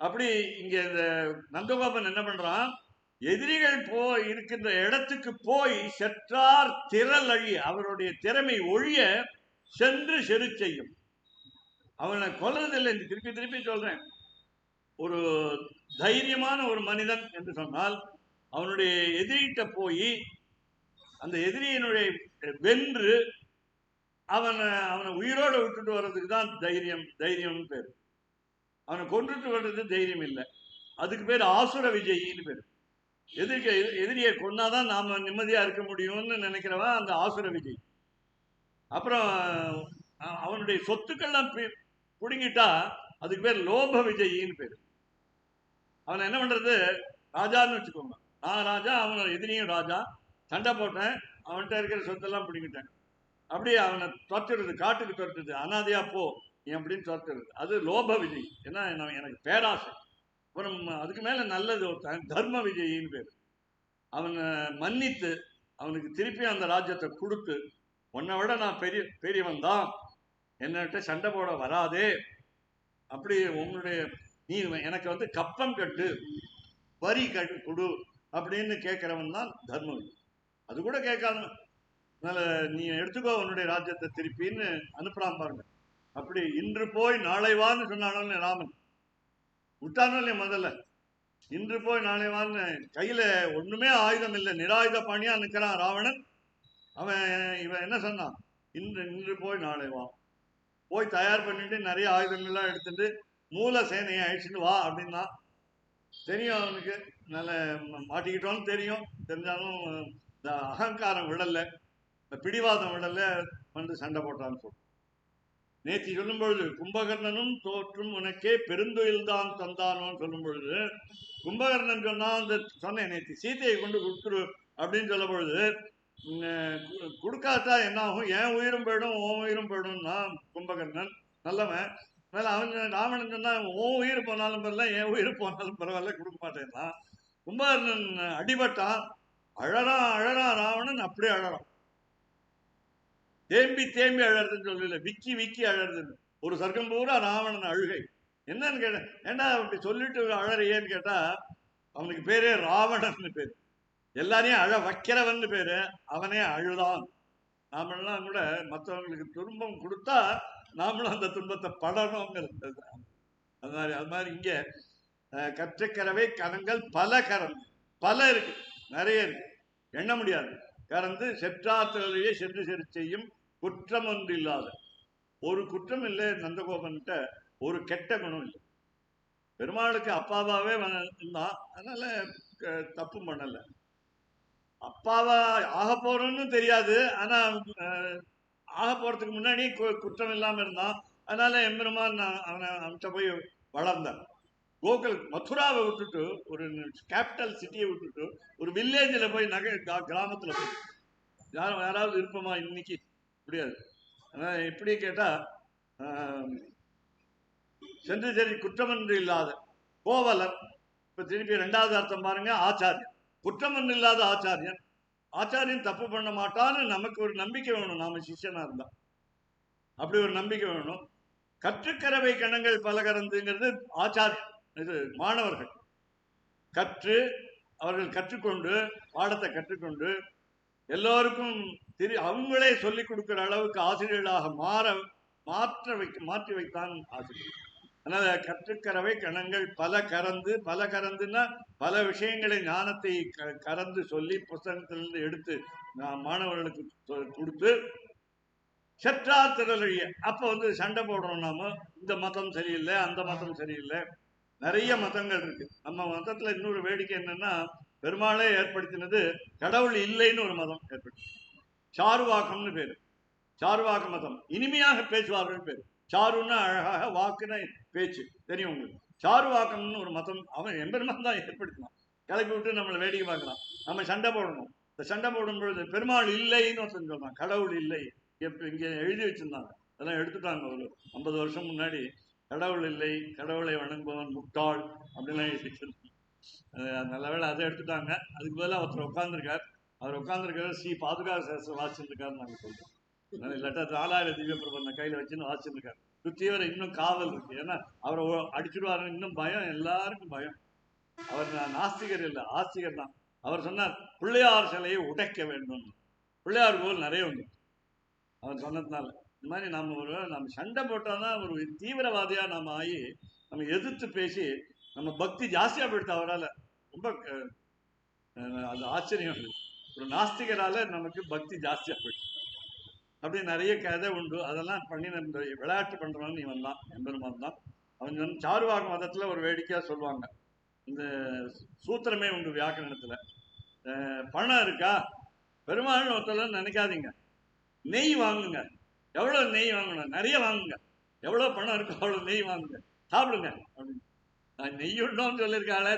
அப்படி இங்க இந்த நந்தகோபன் என்ன பண்றான், எதிரிகள் இருக்கின்ற இடத்துக்கு போய் செற்றார் திரள் அழி, அவருடைய திறமை ஒழிய சென்று செரு செய்யும். அவனை கொல்றதில்லை. திருப்பி திருப்பி சொல்றேன், ஒரு தைரியமான ஒரு மனிதன் என்று சொன்னால் அவனுடைய எதிரிகிட்ட போய் அந்த எதிரியினுடைய வென்று அவனை உயிரோடு விட்டுட்டு வர்றதுக்கு தான் தைரியம்னு பேர். அவனை கொண்டுட்டு வர்றது தைரியம் இல்லை, அதுக்கு பேர் ஆசுர விஜயின்னு பேர். எதிரியை கொன்னாதான் நாம நிம்மதியா இருக்க முடியும்னு நினைக்கிறவன் அந்த ஆசுர விஜய். அப்புறம் அவனுடைய சொத்துக்கள்லாம் புடுங்கிட்டா அதுக்கு பேர் லோப விஜயின்னு பேர். அவனை என்ன பண்றது, ராஜான்னு வச்சுக்கோங்க, நான் ராஜா, அவன் எதிரியும் ராஜா, சண்டை போட்டேன், அவன்கிட்ட இருக்கிற சொத்தெல்லாம் பிடிக்கிட்டேன், அப்படியே அவனை துரத்துறது, காட்டுக்கு துரத்துறது, அனாதையா போ நீ அப்படின்னு துரத்துறது, அது லோப விஜய். ஏன்னா எனக்கு பேராசை. அப்புறம் அதுக்கு மேல நல்லது ஒருத்தன் தர்ம விஜயின்னு பேர். அவனை மன்னித்து அவனுக்கு திருப்பி அந்த ராஜ்யத்தை கொடுத்து, உன்னை விட நான் பெரியவன் தான், என்னகிட்ட சண்டை போட வராதே, அப்படி உங்களுடைய நீ எனக்கு வந்து கப்பம் கட்டு, வரி கட்டு கொடு அப்படின்னு கேட்கிறவன் தான் தர்மம். அது கூட கேட்காம அதனால நீ எடுத்துக்கோ உன்னுடைய ராஜ்யத்தை திருப்பின்னு அனுப்புறான் பாருங்க. அப்படி இன்று போய் நாளை வான்னு சொன்னானு ராமன், விட்டானோ இல்லையா முதல்ல, இன்று போய் நாளை வான்னு. கையில ஒண்ணுமே ஆயுதம் இல்லை, நிராயுத பாணியா நிற்கிறான் ராவணன். இவன் என்ன சொன்னான், இன்று போய் நாளை வா, போய் தயார் பண்ணிட்டு நிறைய ஆயுதங்கள்லாம் எடுத்துட்டு மூல சேனையை அழிச்சுட்டு வா அப்படின்னா. தெரியும் அவனுக்கு, நல்ல மாட்டிக்கிட்டோன்னு தெரிஞ்சாலும் இந்த அகங்காரம் விடல, இந்த பிடிவாதம் விடல, வந்து சண்டை போட்டான்னு சொல்லும். நேற்று சொல்லும் பொழுது கும்பகர்ணனும் தோற்றும் உனக்கே பெருந்தொழில் தான் தந்தானோன்னு சொல்லும் பொழுது, கும்பகர்ணன் சொன்னா அந்த சொன்னேன் நேற்று சீத்தையை கொண்டு கொடுத்துரு அப்படின்னு சொல்லும் பொழுது, கொடுக்காட்டா என்ன ஆகும், என் உயிரும் போயிடும் உன் உயிரும் போயிடும்னா கும்பகர்ணன் நல்லவன். மேல அவன் ராவணன் சொன்னா உன் உயிர் போனாலும் பரவாயில்ல என் உயிர் போனாலும் பரவாயில்ல கொடுக்க மாட்டேன்னா. கும்பகர்ணன் அடிபட்டான், அழறான் ராவணன், அப்படியே அழறான், தேம்பி தேம்பி அழறதுன்னு சொல்லல, விக்கி விக்கி அழறதுன்னு. ஒரு சர்க்கம் பூரா ராவணன் அழுகை. என்னன்னு கேட்டேன், ஏண்டா அப்படி சொல்லிட்டு அழறையேன்னு கேட்டா, அவனுக்கு பேரே ராவணன் பேரு, எல்லாரையும் அழ வைக்கிறவன் பேரு, அவனே அழுதான். நாமெல்லாம் கூட மற்றவங்களுக்கு துன்பம் கொடுத்தா நாமளும் அந்த துன்பத்தை படணுங்கிறது. அது மாதிரி இங்க கற்றக்கரவை கரங்கள் பல இருக்கு, நிறைய இருக்கு, எண்ண முடியாது. கறந்து செற்றாத்திலேயே சென்று செரு செய்யும் குற்றம் ஒன்று இல்லாத. ஒரு குற்றம் இல்லை நந்தகோபன்கிட்ட, ஒரு கெட்ட குணம் இல்லை. பெருமாளுக்கு அப்பாவாவே இருந்தான், அதனால தப்பு பண்ணல. அப்பாவா ஆக போறோம்னு தெரியாது, ஆனா ஆக போறதுக்கு முன்னாடி குற்றம் இல்லாம இருந்தான். அதனால எம்பெருமான் அவன்கிட்ட போய் வளர்ந்தான். கோகுல் மதுராவை விட்டுட்டு, ஒரு கேபிட்டல் சிட்டியை விட்டுட்டு ஒரு வில்லேஜில் போய் கிராமத்துல போய் யாராவது இருப்போமா இன்னைக்கு? முடியாது. எப்படி கேட்டா, சென்று சரி குற்றமன்று இல்லாத கோவலர். இப்ப திருப்பி ரெண்டாவது அர்த்தம் பாருங்க, ஆச்சாரியன். குற்றமன்று இல்லாத ஆச்சாரியன், ஆச்சாரியன் தப்பு பண்ண மாட்டான்னு நமக்கு ஒரு நம்பிக்கை வேணும், நாம சிஷ்யனா இருந்தா அப்படி ஒரு நம்பிக்கை வேணும். கற்றுக்கரவை கணங்கள் பல கறந்துங்கிறது ஆச்சாரியன், இது மாணவர்கள் கற்று அவர்கள் கற்றுக்கொண்டு பாடத்தை கற்றுக்கொண்டு எல்லோருக்கும் அவங்களே சொல்லிக் கொடுக்கிற அளவுக்கு ஆசிரியர்களாக மாற்றி வைத்தான் ஆசிரியர். அதனால கற்றுக்கரவை கணங்கள் பல கறந்துன்னா பல விஷயங்களை ஞானத்தை கறந்து சொல்லி புத்தகத்திலிருந்து எடுத்து மாணவர்களுக்கு கொடுத்து செற்றார் திரளிய. அப்ப வந்து சண்டை போடுறோம் நாம, இந்த மதம் சரியில்லை அந்த மதம் சரியில்லை, நிறைய மதங்கள் இருக்கு. நம்ம மதத்துல இன்னொரு வேடிக்கை என்னன்னா, பெருமாளே ஏற்படுத்தினது கடவுள் இல்லைன்னு ஒரு மதம் ஏற்படுத்தி, சாருவாக்கம்னு பேரு. சாருவாக்க மதம், இனிமையாக பேசுவார்கள் பேரு. சாருன்னா அழகாக, வாக்குன்னு பேச்சு, தெரியும் உங்களுக்கு. சாருவாக்கம்னு ஒரு மதம் அவன் எம்பெருமான் தான் ஏற்படுத்தினான். கிளப்பி விட்டு நம்மளை வேடிக்கை பார்க்கலாம், நம்ம சண்டை போடணும். இந்த சண்டை போடும் பொழுது பெருமாள் இல்லைன்னு ஒருத்தன் சொல்றான், கடவுள் இல்லை. இங்க எழுதி வச்சிருந்தாங்க, அதெல்லாம் எடுத்துட்டாங்க. ஒரு 50 வருஷம் முன்னாடி கடவுள் இல்லை, கடவுளை வணங்குபவன் முட்டாள் அப்படின்லாம் எழுதி வச்சிருந்தாங்க. நல்ல வேலை அதை எடுத்துட்டாங்க. அதுக்கு பதிலாக ஒருத்தர் உட்காந்துருக்கார், அவர் உட்காந்துருக்காரு ஸ்ரீ பாதுகா சாஸ்திரம் வாசிச்சிருக்காருன்னு நாங்கள் சொல்றோம். இல்லாட்டா 4000 திவ்ய பிரபந்தம் கையில வச்சுன்னு வாசிச்சிருக்காரு. சுத்தியவர் இன்னும் காவல் இருக்கு. ஏன்னா அவரை அடிச்சுடுவாரு இன்னும் பயம், எல்லாருக்கும் பயம். அவர் நாஸ்திகர் இல்லை, ஆஸ்திகர் தான். அவர் சொன்னார் பிள்ளையார் சிலையை உடைக்க வேண்டும். பிள்ளையார் கோவில் நிறைய உண்டு அவர் சொன்னதுனால. இந்த மாதிரி நம்ம சண்டை போட்டோம்னா ஒரு தீவிரவாதியா நாம ஆகி நம்ம எதிர்த்து பேசி நம்ம பக்தி ஜாஸ்தியா போயிடுது அவரால். ரொம்ப அது ஆச்சரியம். ஒரு நாஸ்திகரால நமக்கு பக்தி ஜாஸ்தியா போயிடுச்சு. அப்படி நிறைய கதை உண்டு. அதெல்லாம் பண்ணி நம்ம விளையாட்டு பண்றவன் இவன் தான், எம்பெருமான் தான். அவன் சாருவாக மதத்துல ஒரு வேடிக்கையா சொல்லுவாங்க, இந்த சூத்திரமே உண்டு வியாக்கரணத்துல. பணம் இருக்கா பெருமாள்னு ஒருத்தர் நினைக்காதீங்க, நெய் வாங்குங்க. எவ்வளவு நெய் வாங்கணும்? நிறைய வாங்குங்க. எவ்வளவு பணம் இருக்கோ அவ்வளவு நெய் வாங்குங்க, சாப்பிடுங்க அப்படின்னு. நெய் உண்டோன்னு சொல்லியிருக்காங்களே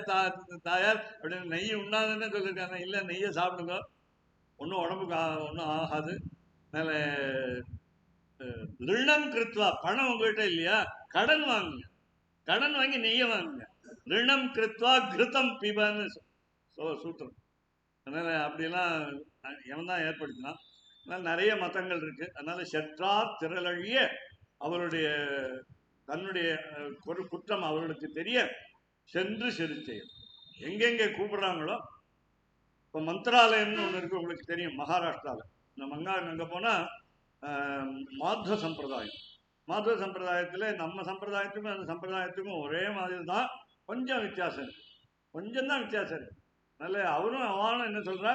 தாயார் அப்படின்னு. நெய் உண்ணாதுன்னு சொல்லியிருக்காங்க. இல்லை, நெய்யை சாப்பிடுங்க, ஒன்றும் உடம்புக்கு ஒன்றும் ஆகாது. அதனால ரிணம் கிருத்வா, பணம் உங்ககிட்ட இல்லையா, கடன் வாங்குங்க. கடன் வாங்கி நெய்ய வாங்குங்க. ரிணம் கிருத்வா கிருத்தம் பிபன்னு சூத்திரம். அதனால அப்படியெல்லாம் எவன் தான் ஏற்படுத்தினான். அதனால நிறைய மதங்கள் இருக்கு. அதனால செற்றார் திரளழிய அவருடைய தன்னுடைய குற்றம் அவர்களுக்கு தெரிய சென்று செலுத்தையும் எங்கெங்க கூப்பிடுறாங்களோ. இப்போ மந்திராலயம்னு ஒன்று இருக்கு, உங்களுக்கு தெரியும், மகாராஷ்டிராவில். நம்ம அங்கே போனால் மாத்வ சம்பிரதாயம். மாத்வ சம்பிரதாயத்தில் நம்ம சம்பிரதாயத்துக்கும் அந்த சம்பிரதாயத்துக்கும் ஒரே மாதிரி தான், கொஞ்சம் வித்தியாசம் இருக்கு. கொஞ்சம் தான் வித்தியாசம் இருக்கு. அதனால அவனும் என்ன சொல்றா,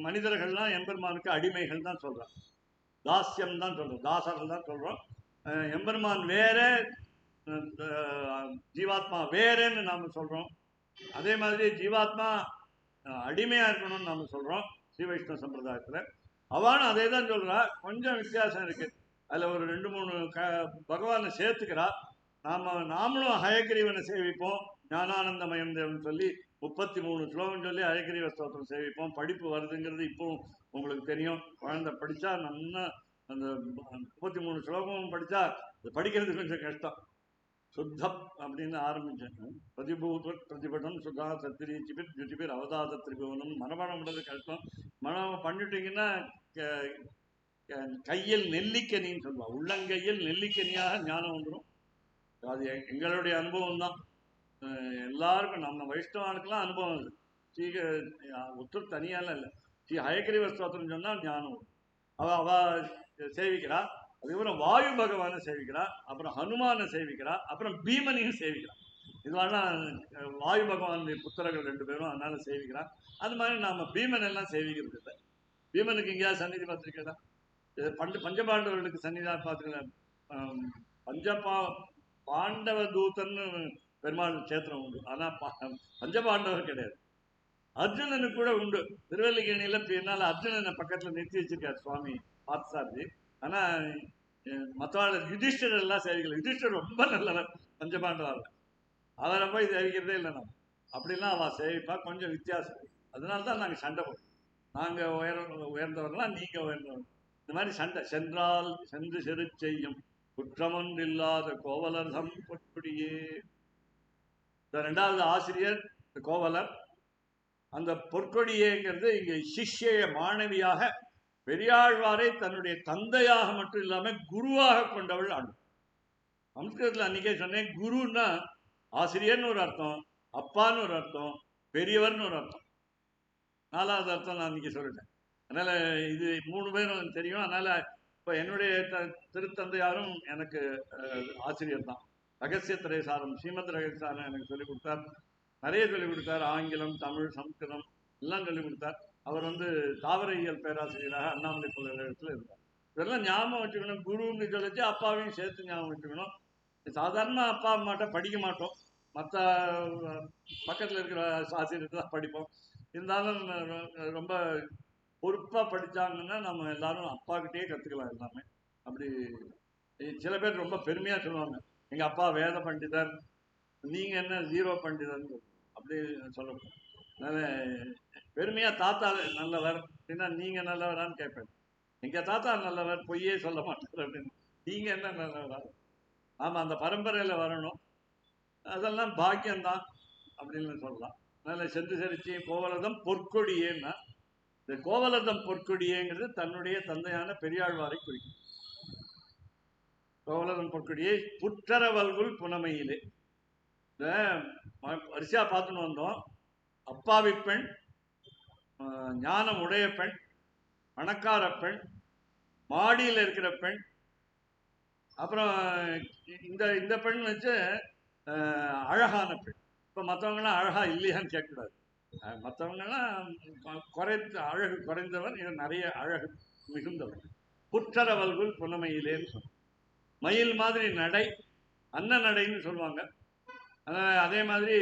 மனிதர்கள்லாம் எம்பெருமானுக்கு அடிமைகள் தான் சொல்றான், தாஸ்யம் தான் சொல்றோம், தாசர்கள் தான் சொல்றோம். எம்பெருமான் வேற, ஜீவாத்மா வேறேன்னு நாம சொல்றோம். அதே மாதிரி ஜீவாத்மா அடிமையா இருக்கணும்னு நாம சொல்றோம் ஸ்ரீ வைஷ்ணவ சம்பிரதாயத்துல. அவனும் அதே தான் சொல்றா, கொஞ்சம் வித்தியாசம் இருக்கு. அதுல ஒரு 2-3 பகவானை சேர்த்துக்கிறா. நாமளும் ஹயக்கிரீவனை சேவிப்போம், ஞானானந்தமயம் தேவன் சொல்லி 33 ஸ்லோகம் சொல்லி ஹயக்கிரீவ ஸ்தோத்திரம் சேவிப்போம். படிப்பு வருதுங்கிறது இப்போ உங்களுக்கு தெரியும். குழந்தை படிச்சா நல்லா அந்த 33 ஸ்லோகமும் படிச்சா அது படிக்கிறது கொஞ்சம் கஷ்டம். சுத்தம் அப்படின்னு ஆரம்பிச்சேன். பிரதிபூத பிரதிபடம் சுதா சத்திரீச்சிபிர் ஜுதிபிர் அவதாத திரிபுவனம். மனப்பாடம் பண்ணுறது கஷ்டம். மனம் பண்ணிட்டீங்கன்னா கையில் நெல்லிக்கனின்னு சொல்லுவாள், உள்ளங்கையில் நெல்லிக்கனியாக ஞானம் வந்துடும். அது எங்களுடைய அனுபவம் தான். எல்லாருக்கும் நம்ம வைஷ்ணவானுக்கெல்லாம் அனுபவம் இல்லை. ஒருத்தர் தனியாலாம் இல்லை. ஸ்ரீ ஹயக்கிரீவ ஸ்தோத்திரம் சொன்னால் ஞானம் வரும். அவ சேவிக்கிறா. அதுக்கப்புறம் வாயு பகவானை சேவிக்கிறா, அப்புறம் ஹனுமானை சேவிக்கிறா, அப்புறம் பீமனையும் சேவிக்கிறா. இதெல்லாம் வாயு பகவானுடைய புத்திரர்கள் 2 பேரும், அதனால சேவிக்கிறான். அது மாதிரி நாம பீமன் எல்லாம் சேவிக்கிறது இல்லை. பீமனுக்கு எங்கேயாவது சந்நிதி பார்த்துருக்கா? பஞ்சபாண்டவர்களுக்கு சன்னிதான் பார்த்துக்கலாம். பாண்டவ தூதன்னு பெருமாள் சேத்திரம் உண்டு, ஆனா பஞ்சபாண்டவர் கிடையாது. அர்ஜுனனுக்கு கூட உண்டு. திருவல்லிக்கேணியில பின்னால அர்ஜுனனை பக்கத்துல நிறுத்தி வச்சிருக்காரு சுவாமி பார்த்தசாரதி. ஆனா மற்றவாள் யுதிஷ்டர் எல்லாம் சேவிக்கல. யுதிஷ்டர் ரொம்ப நல்லவர் பஞ்சபாண்டவர், அவரை போய் சேவிக்கிறதே இல்லை நம்ம. அப்படிலாம் அவ சேவிப்பா. கொஞ்சம் வித்தியாசம். அதனால்தான் நாங்க சண்டை போடுறோம். நாங்க உயர்ந்தவர்கள்லாம் நீங்க உயர்ந்தவர்கள். இந்த மாதிரி சண்டை. சென்றால் சென்று செரு செய்யும் குற்றமொன்று இல்லாத கோவலர்தம் பொற்கொடியே. இந்த 2வது ஆசிரியர் கோவலர். அந்த பொற்கொடியேங்கிறது இங்க சிஷ்ய மாணவியாக பெரியாழ்வாரை தன்னுடைய தந்தையாக மட்டும் இல்லாம குருவாக கொண்டவள் ஆண்டு. சம்ஸ்கிருதத்துல அன்னைக்கே சொன்னேன், குருன்னா ஆசிரியர்னு ஒரு அர்த்தம், அப்பான்னு ஒரு அர்த்தம், பெரியவர்னு ஒரு அர்த்தம். 4வது அர்த்தம் நான் அன்னைக்கு சொல்லிட்டேன். அதனால இது 3 பேரும் தெரியும். அதனால இப்ப என்னுடைய திருத்தந்தையாரும் எனக்கு ஆசிரியர் தான். ரகசியத்திரை சாரம், ஸ்ரீமத் ரகசியசாரம் எனக்கு சொல்லிக் கொடுத்தார். நிறைய சொல்லிக் கொடுத்தார். ஆங்கிலம், தமிழ், சம்ஸ்கிருதம் எல்லாம் சொல்லிக் கொடுத்தார். அவர் தாவரையியல் பேராசிரியராக அண்ணாமலை பல்கலைக்கழகத்தில் இருந்தார். இதெல்லாம் ஞாபகம் வச்சுக்கணும். குருன்னு சொல்லிச்சு அப்பாவையும் சேர்த்து ஞாபகம் வச்சுக்கணும். சாதாரண அப்பா அம்மாட்ட படிக்க மாட்டோம், மற்ற பக்கத்தில் இருக்கிற ஆசிரியருக்கு தான் படிப்போம். இருந்தாலும் ரொம்ப பொறுப்பாக படித்தாங்கன்னா நம்ம எல்லாரும் அப்பா கிட்டே கற்றுக்கலாம் எல்லாமே. அப்படி சில பேர் ரொம்ப பெருமையாக சொல்லுவாங்க, எங்கள் அப்பா வேத பண்டிதர், நீங்கள் என்ன 0 பண்டிதர்னு அப்படி சொல்லணும். அதனால பெருமையாக தாத்தா நல்லவர் அப்படின்னா நீங்கள் நல்லவரான்னு கேட்பேன். எங்கள் தாத்தா நல்லவர், பொய்யே சொல்ல மாட்டார் அப்படின்னு. நீங்கள் என்ன நல்லவரா? ஆமாம், அந்த பரம்பரையில் வரணும், அதெல்லாம் பாக்கியம்தான் அப்படின்னு சொல்லலாம். அதனால சென்று செரிச்சி கோவலதம் பொற்கொடியேன்னா இந்த கோவலதம் பொற்கொடியேங்கிறது தன்னுடைய தந்தையான பெரியாழ்வாரை குறிக்கும். கோவலதம் பொற்கொடியை புற்றரவல்குள் புனமையிலே இந்த வரிசையா பார்த்துன்னு வந்தோம். அப்பாவி பெண், ஞானம் உடைய பெண், பணக்கார பெண், மாடியில் இருக்கிற பெண், அப்புறம் இந்த இந்த பெண் வச்சு அழகான பெண். இப்போ மற்றவங்களாம் அழகா இல்லையான்னு கேட்கக்கூடாது. மற்றவங்கெல்லாம் அழகு குறைந்தவன், இவன் நிறைய அழகு மிகுந்தவன். புற்றரவல்குள் புனமையிலேன்னு சொன்ன மயில் மாதிரி நடை, அன்ன நடைன்னு சொல்லுவாங்க. அதே மாதிரி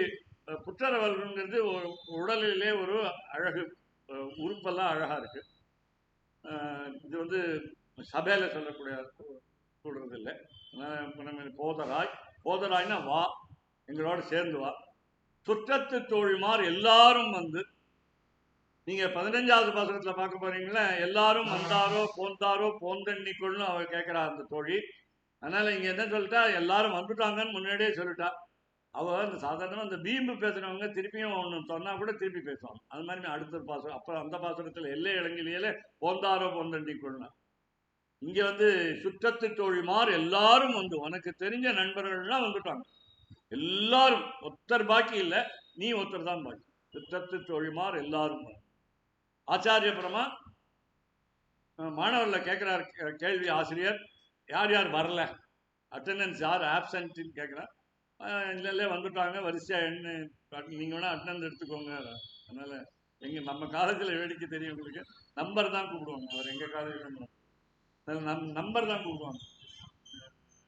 புற்றரவல்குங்கிறது உடலிலே ஒரு அழகு, உறுப்பெல்லாம் அழகா இருக்கு. இது வந்து சபையில சொல்லக்கூடிய சொல்றது இல்லை. போதராய், போதராய்னா வா, எங்களோட சேர்ந்து வா. சுற்றத்து தோழிமார் எல்லாரும் வந்து, நீங்க 15வது பாசுரத்துல பார்க்க போறீங்களா, எல்லாரும் வந்தாரோ போந்தாரோ போந்தண்ணிக்குள்னு அவர் கேட்கிறா அந்த தோழி. அதனால இங்க என்ன சொல்லிட்டா, எல்லாரும் வந்துட்டாங்கன்னு முன்னாடியே சொல்லிட்டா. அவ அந்த சாதாரணமா அந்த வீம்பு பேசுறவங்க திருப்பியும் ஒன்று சொன்னா கூட திருப்பி பேசுவாங்க. அது மாதிரி அடுத்த பாசுரம், அப்புறம் அந்த பாசுரத்துல எல்லை இளங்கிலேயே போந்தாரோ போந்தண்ணிக்குள்னா, இங்க வந்து சுற்றத்து தோழிமார் எல்லாரும் வந்து, உனக்கு தெரிஞ்ச நண்பர்கள்லாம் வந்துட்டாங்க, எல்லாரும், ஒருத்தர் பாக்கி இல்லை, நீ ஒருத்தர் தான் பாக்கி. சுற்றத்து தோழிமார் எல்லாரும். ஆச்சாரியபுரமா மாணவர்ல கேட்கிறார் கேள்வி ஆசிரியர், யார் யார் வரல, அட்டண்டன்ஸ் யார் ஆப்சன்ட்னு கேட்குறான். இல்லை வந்துட்டாங்க, வரிசையா என்ன நீங்க வேணா அட்டண்டன்ஸ் எடுத்துக்கோங்க. அதனால நம்ம காலேஜில் வேடிக்கை தெரியும் உங்களுக்கு, நம்பர் தான் கூப்பிடுவாங்க. அவர் எங்க காலேஜில் நம்பர் தான் கூப்பிடுவாங்க.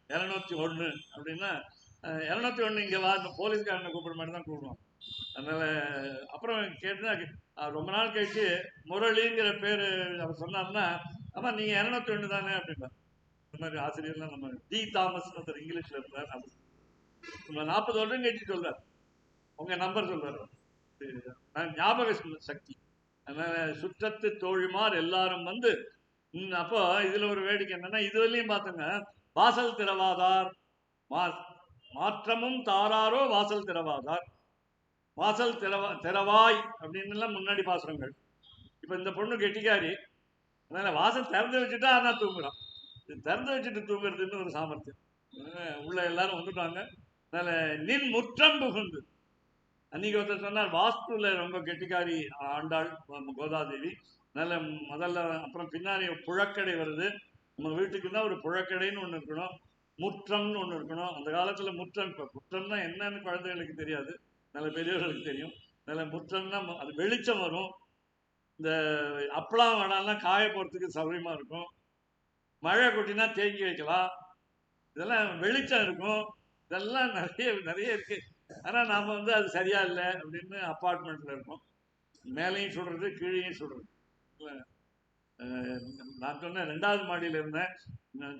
201 அப்படின்னா 201 இங்க வா, போலீஸ்காரனை கூப்பிடுற மாதிரி தான் கூப்பிடுவாங்க. அதனால அப்புறம் கேட்டுனா ரொம்ப நாள் கழிச்சு முரளிங்கிற பேரு அவர் சொன்னார்னா, ஆமா நீங்க 201 தானே அப்படின்னா. இந்த மாதிரி ஆசிரியர்லாம் நம்ம டி தாமஸ் ஒருத்தர் இங்கிலீஷ்ல இருந்தார், நம்ம 40 வருடம் கழிச்சு சொல்றார், உங்க நம்பர் சொல்றாரு. ஞாபக சக்தி. அதனால சுற்றத்து தோழிமார் எல்லாரும் வந்து, அப்போ இதுல ஒரு வேடிக்கை என்னன்னா, இதுவரையும் பார்த்தோங்க, வாசல் திறவாதார், மாற்றமும் தாராரோ வாசல் திறவாதார், வாசல் திறவாய் அப்படின்னு எல்லாம் முன்னாடி பாசுரங்கள். இப்ப இந்த பொண்ணு கெட்டிக்காரி, அதனால வாசல் திறந்து வச்சுட்டா ஆனா தூங்குறான். திறந்து வச்சுட்டு தூங்குறதுன்னு ஒரு சாமர்த்தியம். உள்ள எல்லாரும் வந்துட்டாங்க. அதனால நின் முற்றம் புகுந்து, அன்னைக்கு ஒருத்தர் சொன்னார் வாஸ்துல ரொம்ப கெட்டிக்காரி ஆண்டாள் கோதாதேவி. அதனால முதல்ல, அப்புறம் பின்னாடி புழக்கடை வருது. நம்ம வீட்டுக்குன்னா ஒரு புழக்கடைன்னு ஒண்ணு இருக்கணும், முற்றம்னு ஒண்ணு இருக்கணும். அந்த காலத்துல முற்றம், இப்ப முற்றம்னா என்னன்னு குழந்தைகளுக்கு தெரியாது, நல்ல பெரியவர்களுக்கு தெரியும். நல்ல முற்றம்னா அது வெளிச்சம் வரும், இந்த அப்பளம் வேணாம்லாம் காய போறதுக்கு சௌகரியமா இருக்கும், மழை கொட்டினா தேங்கி வைக்கலாம், இதெல்லாம் வெளிச்சம் இருக்கும், இதெல்லாம் நிறைய நிறைய இருக்கு. ஆனா நாம வந்து அது சரியா இல்லை அப்படின்னு அப்பார்ட்மெண்ட்ல இருக்கோம், மேலையும் சொல்றது கீழையும் சொல்றது. நான் சொன்னேன் 2வது மாடியில இருந்தேன்,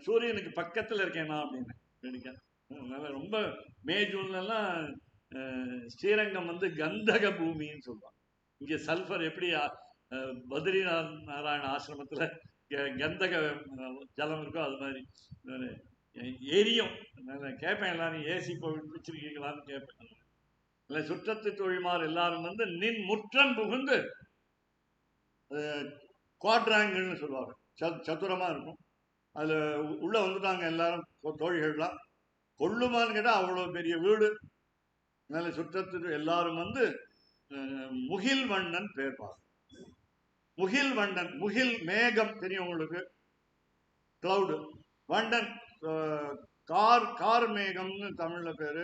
சூரியனுக்கு பக்கத்துல இருக்கேன் நான் அப்படின்னு நினைக்கிறேன். அதனால ரொம்ப மே ஜூன்ல எல்லாம் ஸ்ரீரங்கம் வந்து கந்தக பூமின்னு சொல்லுவாங்க. இங்க சல்பர் எப்படி பத்ரி நாராயண ஆசிரமத்துல கந்தக ஜலம் இருக்கோ அது மாதிரி எரியும். கேட்பேன், எல்லாரும் ஏசி வச்சிருக்கீங்களான்னு கேட்பேன். இல்லை, சுற்றத்து தொழில்மார் எல்லாரும் வந்து நின் முற்றம் புகுந்து, குவாட்ராங்கிள்னு சொல்லுவாங்க, சதுரமா இருக்கும், அதுல உள்ள வந்துட்டாங்க எல்லாரும் தோழிகள்லாம். கொள்ளுமான்னு கேட்டா அவ்வளவு பெரிய வீடு. அதனால சுற்றத்து எல்லாரும் வந்து முகில் வண்ணன் பேர்பார். முகில் வண்ணன், முகில் மேகம் தெரியும் உங்களுக்கு, கிளவுடு. வண்ணன் கார் மேகம்னு தமிழ்ல பேரு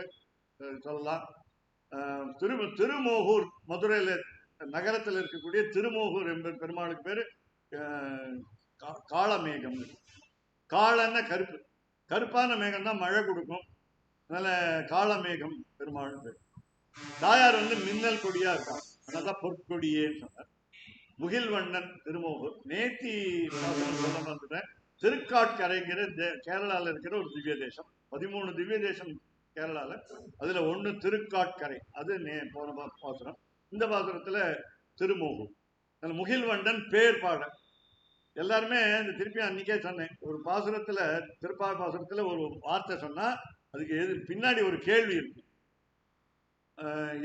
சொல்லலாம். திருமோகூர், மதுரையில நகரத்தில் இருக்கக்கூடிய திருமோகூர் என்பது பெருமாளுக்கு பேரு காளமேகம். காளன்னா கருப்பு, கருப்பான மேகம் தான் மழை கொடுக்கும், அதனால காளமேகம் பெருமாள் பேர். தாயார் வந்து மின்னல் கொடியா இருக்கான், அதனாலதான் பொற்கொடியேன்னு சொன்னார். முகில் வண்ணன் திருமோகூர். நேத்தி சொல்ல வந்துட்டேன், திருக்காட்கரைங்கிற கேரளாவில் இருக்கிற ஒரு திவ்ய தேசம். 13 திவ்ய தேசம் கேரளால, அதுல ஒண்ணு திருக்காட்கரை. அது போன பாசுரம். இந்த பாசுரத்துல திருமோகூர். முகில் வண்ணன் பேர் பாட எல்லாருமே இந்த திருப்பி அன்னைக்கே சொன்னேன், ஒரு பாசுரத்துல திருப்பார் பாசுரத்துல ஒரு வார்த்தை சொன்னா அதுக்கு பின்னாடி ஒரு கேள்வி இருக்கு.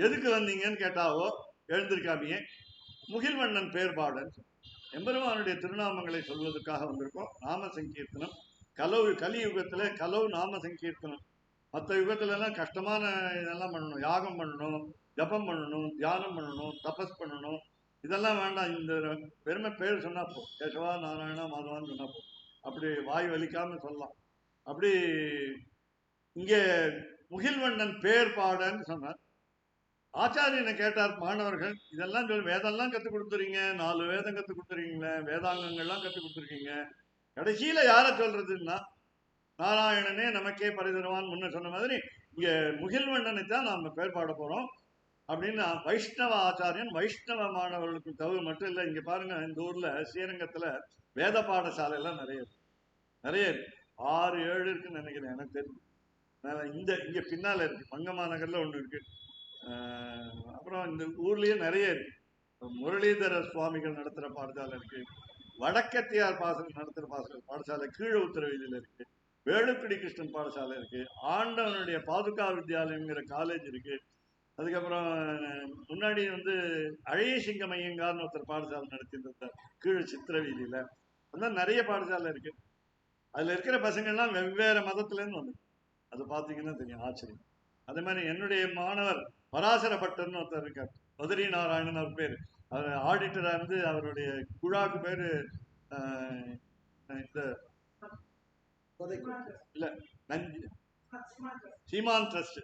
எதுக்கு வந்தீங்கன்னு கேட்டாவோ எழுந்திருக்காமையே முகில் வண்ணன் பேர் பாடன்னு. எம்பெருமானுடைய திருநாமங்களை சொல்வதற்காக வந்திருக்கோம். நாம சங்கீர்த்தனம் கலியுகத்துல கலவு நாம சங்கீர்த்தனம். மற்ற யுகத்துல எல்லாம் கஷ்டமான இதெல்லாம் பண்ணணும், யாகம் பண்ணணும், ஜபம் பண்ணணும், தியானம் பண்ணணும், தபஸ் பண்ணணும். இதெல்லாம் வேண்டாம். இந்த பெருமை பேர் சொன்னா போ, கேசவா நாராயணா மாதவான்னு சொன்னா போ, அப்படி வாய் வலிக்காம சொல்லலாம். அப்படி இங்கே முகில்வண்ணன் பேர் பாடன்னு சொன்னார். ஆச்சாரியனை கேட்டார் மாணவர்கள், இதெல்லாம் சொல்லி வேதம்லாம் கற்றுக் கொடுத்துறீங்க, 4 வேதம் கற்றுக் கொடுத்துருக்கீங்களே, வேதாங்கங்கள்லாம் கற்றுக் கொடுத்துருக்கீங்க, கடைசியில யார சொல்றதுன்னா நாராயணனே நமக்கே பரிதருவான் முன்ன சொன்ன மாதிரி இங்க முகில்வண்ணனை தான் நாம பேர் பாட போறோம் அப்படின்னு வைஷ்ணவ ஆச்சாரியன் வைஷ்ணவ மாணவர்களுக்கு தவிர மட்டும் இல்லை. இங்க பாருங்க, இந்த ஊர்ல ஸ்ரீரங்கத்துல வேத பாடசாலை எல்லாம் நிறைய இருக்கு. 6, 7 இருக்குன்னு நினைக்கிறேன், எனக்கு தெரியும். இங்க பின்னால இருக்கு, மங்கம்மா நகர்ல ஒண்ணு இருக்கு. அப்புறம் இந்த ஊர்லயே நிறைய இருக்கு. முரளிதர சுவாமிகள் நடத்துற பாடசாலை இருக்கு, வடக்கத்தியார் பாசனம் நடத்துற பாடசாலை கீழ உத்தரவீதியில இருக்கு, வேலுக்குடி கிருஷ்ணன் பாடசாலை இருக்கு, ஆண்டவனுடைய பாதுகா வித்யாலயங்கிற காலேஜ் இருக்கு. அதுக்கப்புறம் முன்னாடி அழகிய சிங்கம் ஐயங்கார்னு ஒருத்தர் பாடசாலை நடத்திட்டு கீழே சித்திர வீதியில. அந்த நிறைய பாடசாலை இருக்கு. அதுல இருக்கிற பசங்கள்லாம் வெவ்வேறு மதத்துல இருந்து வந்து, அது பாத்தீங்கன்னா தெரியும், ஆச்சரியம். அதே மாதிரி என்னுடைய மாணவர் பராசர பட்டர்னு ஒருத்தர் இருக்கார், மதுரை நாராயணன் அவர் பேர். அவர் ஆடிட்டரா இருந்து அவருடைய குழாக்கு பேரு இந்த இல்ல சீமான் ட்ரஸ்ட்.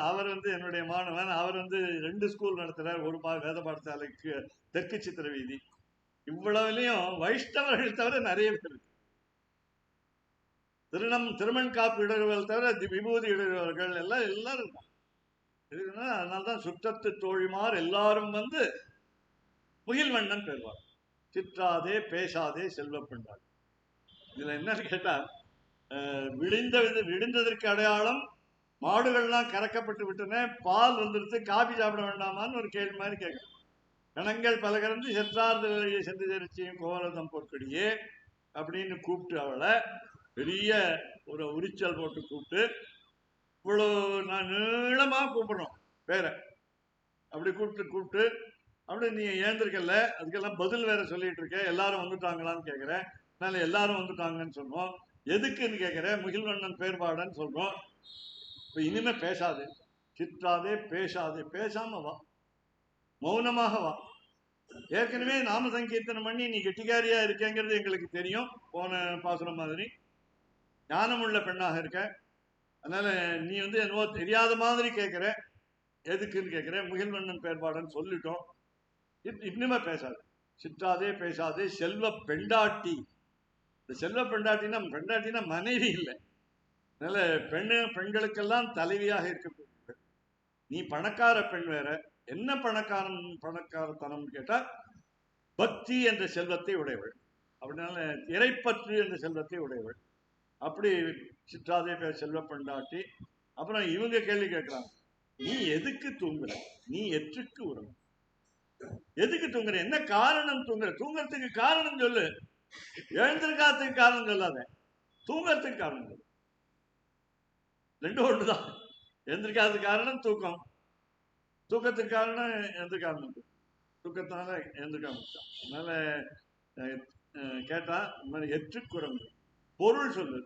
அவர் என்னுடைய மாணவன். அவர் 2 ஸ்கூல் நடத்துறார், ஒரு வேத பாடசாலைக்கு தெற்கு சித்திர வீதி. இவ்வளவுலயும் வைஷ்ணவர்கள் தவிர நிறைய பேர், திருமண் காப்பு இடர்கள் தவிர விபூதி இடர்கள் எல்லாம் எல்லாரும். அதனால்தான் சுற்றத்து தோழிமார் எல்லாரும் முகில்வண்ணன் பெறுவார். சிற்றாதே பேசாதே செல்வ பெண்டாள். இதுல என்னன்னு கேட்டா, விடிந்ததற்கு அடையாளம் மாடுகள்லாம் கறக்கப்பட்டு விட்டன, பால் வந்துருச்சு, காபி சாப்பிட வேண்டாமான்னு ஒரு கேள்வி மாதிரி கேட்கணும். கணங்கள் பல கறந்து சென்றார்ந்த வேலையை சென்று தெரிச்சியும் கோவலதம் பொற்கொடியே அப்படின்னு கூப்பிட்டு அவளை பெரிய ஒரு உரிச்சல் போட்டு கூப்பிட்டு, இவ்வளவு நான் நீளமா கூப்பிடுறோம் பேரை, அப்படி கூப்பிட்டு அப்படி நீ ஏந்திருக்கல, அதுக்கெல்லாம் பதில் வேற சொல்லிட்டு இருக்க, எல்லாரும் வந்துட்டாங்களான்னு கேட்கிறேன். அதனால எல்லாரும் வந்துட்டாங்கன்னு சொன்னோம். எதுக்குன்னு கேட்கிறேன், முகில்வண்ணன் பேர்பாடன்னு சொல்றோம். இப்ப இனிமே பேசாதே, சிற்றாதே பேசாதே, பேசாம வா, மௌனமாக வா. ஏற்கனவே நாம சங்கீர்த்தனம் பண்ணி நீ கெட்டிக்காரியா இருக்கேங்கிறது எங்களுக்கு தெரியும், போன பாசுரம் மாதிரி ஞானமுள்ள பெண்ணாக இருக்க. அதனால நீ என்னவோ தெரியாத மாதிரி கேட்கிற, எதுக்குன்னு கேட்கிற. முகில்வண்ணன் பேர்பாடன்னு சொல்லிட்டோம், இன்னுமே பேசாது, சிற்றாதே பேசாதே செல்வ பெண்டாட்டி. இந்த செல்வ பெண்டாட்டினா மனைவி இல்லை. அதனால பெண்களுக்கெல்லாம் தலைவியாக இருக்கக்கூடிய நீ பணக்கார பெண் வேற. என்ன பணக்காரத்தனம் கேட்டா, பக்தி என்ற செல்வத்தை உடையவள், அப்படினால இறைப்பற்று என்ற செல்வத்தை உடையவள். அப்படி சிற்றாதே செல்வ பெண்டாட்டி. அப்புறம் இவங்க கேள்வி கேட்கிறாங்க, நீ எதுக்கு தூங்குற, நீ எற்றுக்கு உறவு, எதுக்கு தூங்குற, என்ன காரணம் தூங்குற, தூங்குறதுக்கு காரணம் சொல்லு, எழுந்திருக்காததுக்கு காரணம் சொல்லாத, தூங்குறதுக்கு காரணம் சொல்லு. 2 ஒன்றுதான். எழுந்திருக்காததுக்கு காரணம் தூக்கம், தூக்கத்துக்கு காரணம் எழுந்திருக்காம, தூக்கத்தால எழுந்திருக்காம. அதனால கேட்டா இந்த மாதிரி எற்றுக்குறவு பொருள் சொல்லு,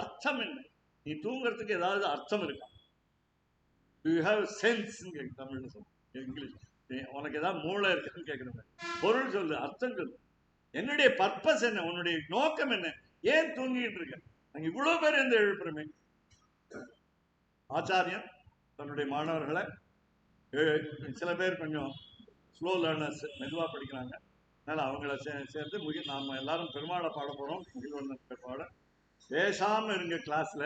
அர்த்தம் என்ன, நீ தூங்குறதுக்கு ஏதாவது அர்த்தம் இருக்கா, யூ ஹேவ் சென்ஸ் தமிழ்ல சொல்லு, இங்கிலீஷ் உனக்கு ஏதாவது மூளை இருக்குன்னு கேட்கணும். பொருள் சொல்லு, அர்த்தம் சொல்லு, என்னுடைய பர்பஸ் என்ன, உன்னுடைய நோக்கம் என்ன, ஏன் தூங்கிட்டு இருக்க. நாங்க இவ்வளவு பேர் எந்த எழுப்புறமே. ஆச்சாரியன் தன்னுடைய மாணவர்களை, சில பேர் கொஞ்சம் ஸ்லோ லேர்னர்ஸ், மெதுவா படிக்கிறாங்க, அதனால அவங்கள சேர்ந்து நாம எல்லாரும் பெருமாளை பாட போறோம். முகில்வண்ணன் பாட பேசாம இருங்க கிளாஸ்ல.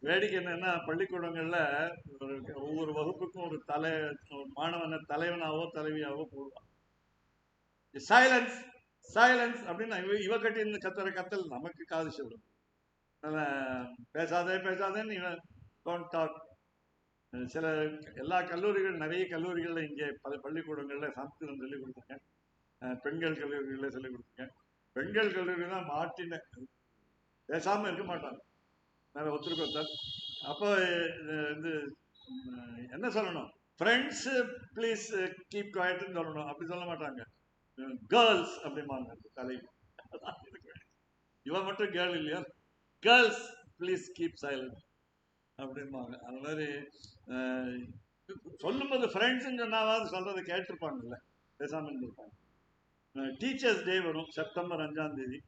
வேடிக்கை என்னன்னா, பள்ளிக்கூடங்கள்ல ஒவ்வொரு வகுப்புக்கும் ஒரு மாணவனை தலைவனாவோ தலைவியாவோ போடுவான். சைலன்ஸ் சைலன்ஸ் அப்படின்னு இவ கட்டி இந்த கத்தல் நமக்கு காது சொல்லும். பேசாதேன்னு இவன் டோன்ட் டாக். சில எல்லா கல்லூரிகள், நிறைய கல்லூரிகள்ல இங்கே பள்ளிக்கூடங்கள்ல சமஸ்கிருதம் சொல்லிக் கொடுத்துருக்கேன், பெண்கள் கல்லூரிகள்ல சொல்லிக் கொடுத்துருக்கேன். பெண்கள் கல்லூரி தான் மாட்டின, பேசாம இருக்க மாட்டாங்க, ஒருத்தருக்கு ஒருத்தர். அப்போ என்ன சொல்லணும், ஃப்ரெண்ட்ஸ் ப்ளீஸ் கீப் குவைட்னு சொல்லணும், அப்படி சொல்ல மாட்டாங்க. கேர்ள்ஸ் அப்படிம்பாங்க தலைவி. இவன் மட்டும் கேர்ள் இல்லையா, கேர்ள்ஸ் ப்ளீஸ் கீப் சைலண்ட் அப்படிம்பாங்க. அந்த மாதிரி சொல்லும்போது ஃப்ரெண்ட்ஸுன்னு சொன்னாவது சொல்றதை கேட்டிருப்பாங்கல்ல, பேசாமல் இருந்திருப்பாங்க. டீச்சர்ஸ் டே வரும் செப்டம்பர் 5ஆம் தேதி.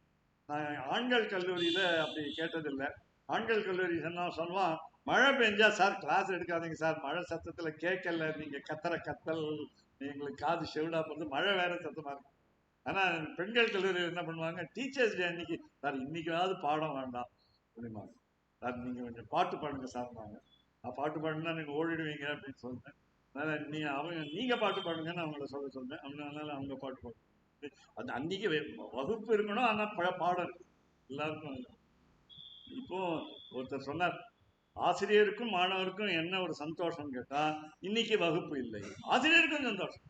நான் ஆண்கள் கல்லூரியில் அப்படி கேட்டதில்லை. ஆண்கள் கல்லூரி சொல்லுவான், மழை பெஞ்சா சார் கிளாஸ் எடுக்காதீங்க சார், மழை சத்தத்தில் கேட்கல, நீங்கள் கத்துற கத்தல் எங்களுக்கு காது செவிடா போகிறது, மழை வேற சத்தமாக இருக்கு. ஆனால் பெண்கள் கல்லூரியில் என்ன பண்ணுவாங்க, டீச்சர்ஸ் டே அன்னைக்கு சார் இன்னைக்காவது பாடம் வேண்டாம் அப்படிம்பாங்க. சார் நீங்கள் கொஞ்சம் பாட்டு பாடுங்க சார். நான் பாட்டு பாடுனா நீங்கள் ஓடிடுவீங்க அப்படின்னு சொல்லிட்டேன். அதனால் நீங்கள் பாட்டு பாடுங்கன்னு அவங்கள சொல்றேன். அதனால அவங்க பாட்டு பாடு. அது அன்னைக்கு வகுப்பு இருக்கணும், ஆனால் பாடம் இருக்கு எல்லாருக்கும். இப்போ ஒருத்தர் சொன்னார், ஆசிரியருக்கும் மாணவருக்கும் என்ன ஒரு சந்தோஷம் கேட்டா, இன்னைக்கு வகுப்பு இல்லை. ஆசிரியருக்கும் சந்தோஷம்.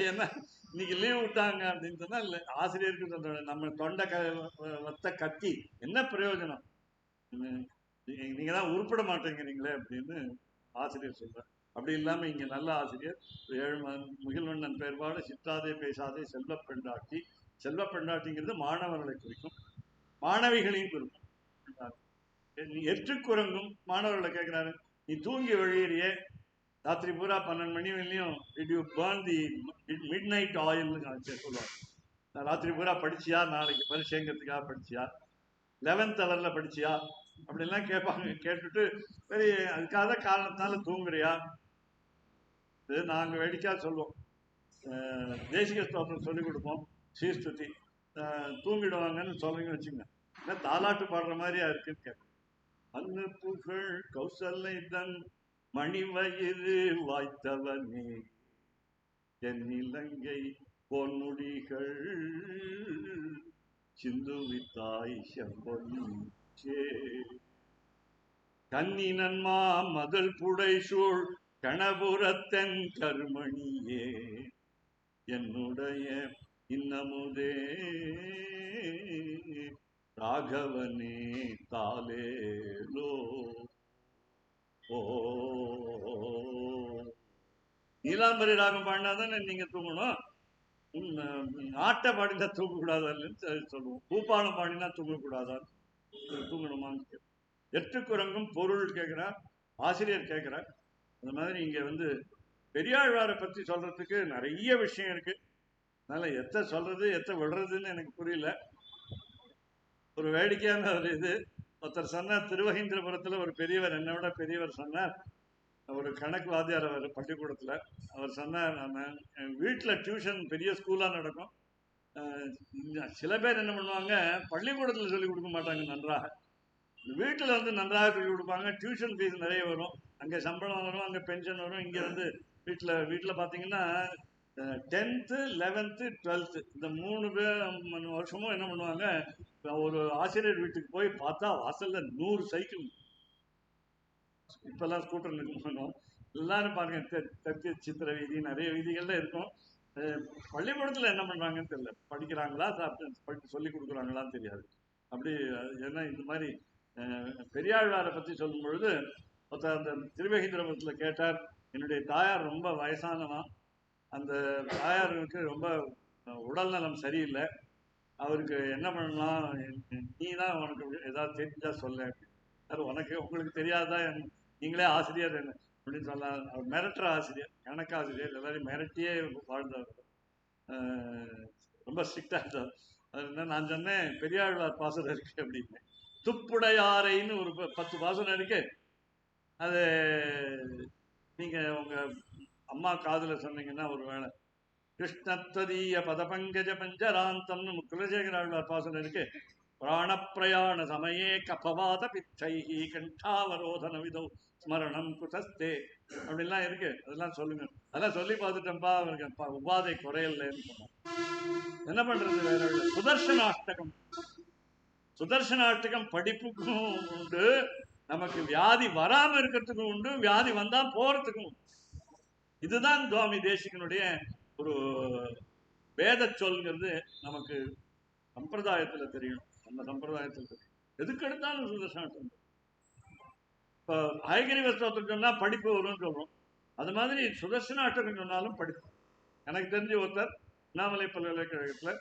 ஏன்னா இன்னைக்கு லீவ் விட்டாங்க அப்படின்னு சொன்னா இல்லை, ஆசிரியருக்கும் சந்தோஷம். நம்ம தொண்டை வத்த கத்தி என்ன பிரயோஜனம், நீங்க தான் உருப்பட மாட்டேங்கிறீங்களே அப்படின்னு ஆசிரியர் சொல்றார். அப்படி இல்லாம இங்க நல்ல ஆசிரியர் முகில்வண்ணன் பெயர்பாடு சித்தாதே பேசாதே செல்வ பெண்டாட்டி. செல்வ பெண்டாட்டிங்கிறது மாணவர்களை குறிக்கும், மாணவிகளையும் குறிக்கும். எற்றுக்குறங்கும் மாணவர்களை கேட்கிறாரு, நீ தூங்கி வழியிறியே ராத்திரி பூரா 12 மணி வரையும், did you burn the midnight ஆயில்னு சொல்லுவாங்க. ராத்திரி பூரா படிச்சியா, நாளைக்கு பரிசேங்கிறதுக்காக படிச்சியா, 11th ஹவர்ல படிச்சியா அப்படின்லாம் கேட்பாங்க. கேட்டுட்டு சரி அதுக்காக காரணத்தினால தூங்குறியா, நாங்க வேடிக்கா சொல்லுவோம், தேசிக ஸ்தோத்திரம் சொல்லிக் கொடுப்போம், ஸ்ரீஸ்துதி, தூங்கிடுவாங்கன்னு சொல்றீங்கன்னு வச்சுங்க, தாலாட்டு பாடுற மாதிரியா இருக்குன்னு கேட்போம். அன்னு புகழ் கௌசல்லை தன் மணிவயிறு வாய்த்தவனே, என் இலங்கை பொன்முடிகள் சிந்துவித்தாய் செம்பொன்னே, கண்ணினன்மா மதல் புடை சூழ் கணபுரத்தன் கருமணியே, என்னுடைய இன்னமுதே ராகவனே தாலேலோ. ஓ நீலாம்பரி ராகம் பாடினாதானே நீங்க தூங்கணும், ஆட்டை பாடினா தூங்க கூடாதான்னு சொல்லுவோம், பூப்பாலம் பாடினா தூங்க கூடாதான், தூங்கணுமான்னு. எட்டுக்குறங்கும் பொருள் கேட்கிறார், ஆசிரியர் கேட்கிறார். அந்த மாதிரி இங்க பெரியாழ்வாரை பத்தி சொல்றதுக்கு நிறைய விஷயம் இருக்கு. அதனால எத்த சொல்றது எத்த விடுறதுன்னு எனக்கு புரியல. ஒரு வேடிக்கையான ஒரு இது, ஒருத்தர் சொன்னார், திருவகீந்திரபுரத்துல ஒரு பெரியவர், என்னை விட பெரியவர் சொன்னார், ஒரு கணக்கு வாத்தியார் அவர் பள்ளிக்கூடத்துல, அவர் சொன்னார், நம்ம வீட்டுல டியூஷன் பெரிய ஸ்கூலா நடக்கும், சில பேர் என்ன பண்ணுவாங்க, பள்ளிக்கூடத்துல சொல்லி கொடுக்க மாட்டாங்க நன்றாக, வீட்டில் நன்றாக சொல்லிக் கொடுப்பாங்க, டியூஷன் ஃபீஸ் நிறைய வரும், அங்கே சம்பளம் வரும், அங்கே பென்ஷன் வரும். இங்கே வீட்டில் பார்த்தீங்கன்னா 10th 11th 12th இந்த 3 வருஷமும் என்ன பண்ணுவாங்க, ஒரு ஆசிரியர் வீட்டுக்கு போய் பார்த்தா வாசல்ல 100 சைக்கிள், இப்பெல்லாம் ஸ்கூட்டர் நிற்கணும், எல்லாரும் பாருங்க, தெற்கு சித்திர வீதி நிறைய வீதிகள்ல இருக்கும். பள்ளிக்கூடத்தில் என்ன பண்ணுறாங்கன்னு தெரியல, படிக்கிறாங்களா சொல்லி கொடுக்குறாங்களான்னு தெரியாது. அப்படி ஏன்னா இந்த மாதிரி பெரியாழ்வாரை பற்றி சொல்லும் பொழுது ஒருத்தர் அந்த திருவேகிந்திரபுரத்தில் கேட்டார், என்னுடைய தாயார் ரொம்ப வயசானவன், அந்த தாயாருக்கு ரொம்ப உடல் நலம் சரியில்லை, அவருக்கு என்ன பண்ணலாம், நீ தான் உனக்கு ஏதாவது தெரிஞ்சா சொல்ல. சார் உங்களுக்கு தெரியாதா, நீங்களே ஆசிரியர் என்ன அப்படின்னு சொல்லலாம். அவர் மிரட்டுற ஆசிரியர், கணக்காசிரியர், எல்லாரையும் மிரட்டியே வாழ்ந்தவர், ரொம்ப ஸ்ட்ரிக்டா இருந்தார். அது என்ன, நான் சொன்னேன் பெரியாழ்வார் பாசனம் இருக்கு அப்படின்னு, துப்புடையாரைன்னு ஒரு 10 பாசனம் இருக்கு, அது நீங்க உங்க அம்மா காதுல சொன்னீங்கன்னா ஒரு வேளை, கிருஷ்ணத்வதீய பதபங்கஜ பஞ்சராந்தம்னு குலசேகர ஆழ்வார் பாசனம் இருக்கு, பிராணப்பிரயாண சமயே கபவாத பிச்சைஹி கண்டாவரோதன விதோ ஸ்மரணம் குதஸ்தே அப்படின்லாம் இருக்கு, அதெல்லாம் சொல்லுங்க. அதெல்லாம் சொல்லி பார்த்துட்டேன்ப்பா, அவருக்கு உபாதை குறையலன்னு சொன்னார். என்ன பண்றது வேற? சுதர்சனாஷ்டகம், சுதர்சனாஷ்டகம் படிப்புக்கும் உண்டு, நமக்கு வியாதி வராம இருக்கிறதுக்கும் உண்டு, வியாதி வந்தா போறதுக்கும். இதுதான் சுவாமி தேசிகனுடைய ஒரு வேத சொல்ங்கிறது நமக்கு சம்பிரதாயத்துல தெரியணும். நம்ம சம்பிரதாயத்தில் தெரியும், எதுக்கு எடுத்தாலும் சுதர்சனாஷ்டகம். இப்போ ஹயகிரி ஸ்தோத்திரம் சொன்னா படிப்பு வரும்னு சொல்றோம், அது மாதிரி சுதர்சனாஷ்டகம் சொன்னாலும் படிப்பு. எனக்கு தெரிஞ்ச ஒருத்தர் அண்ணாமலை பல்கலைக்கழகத்துல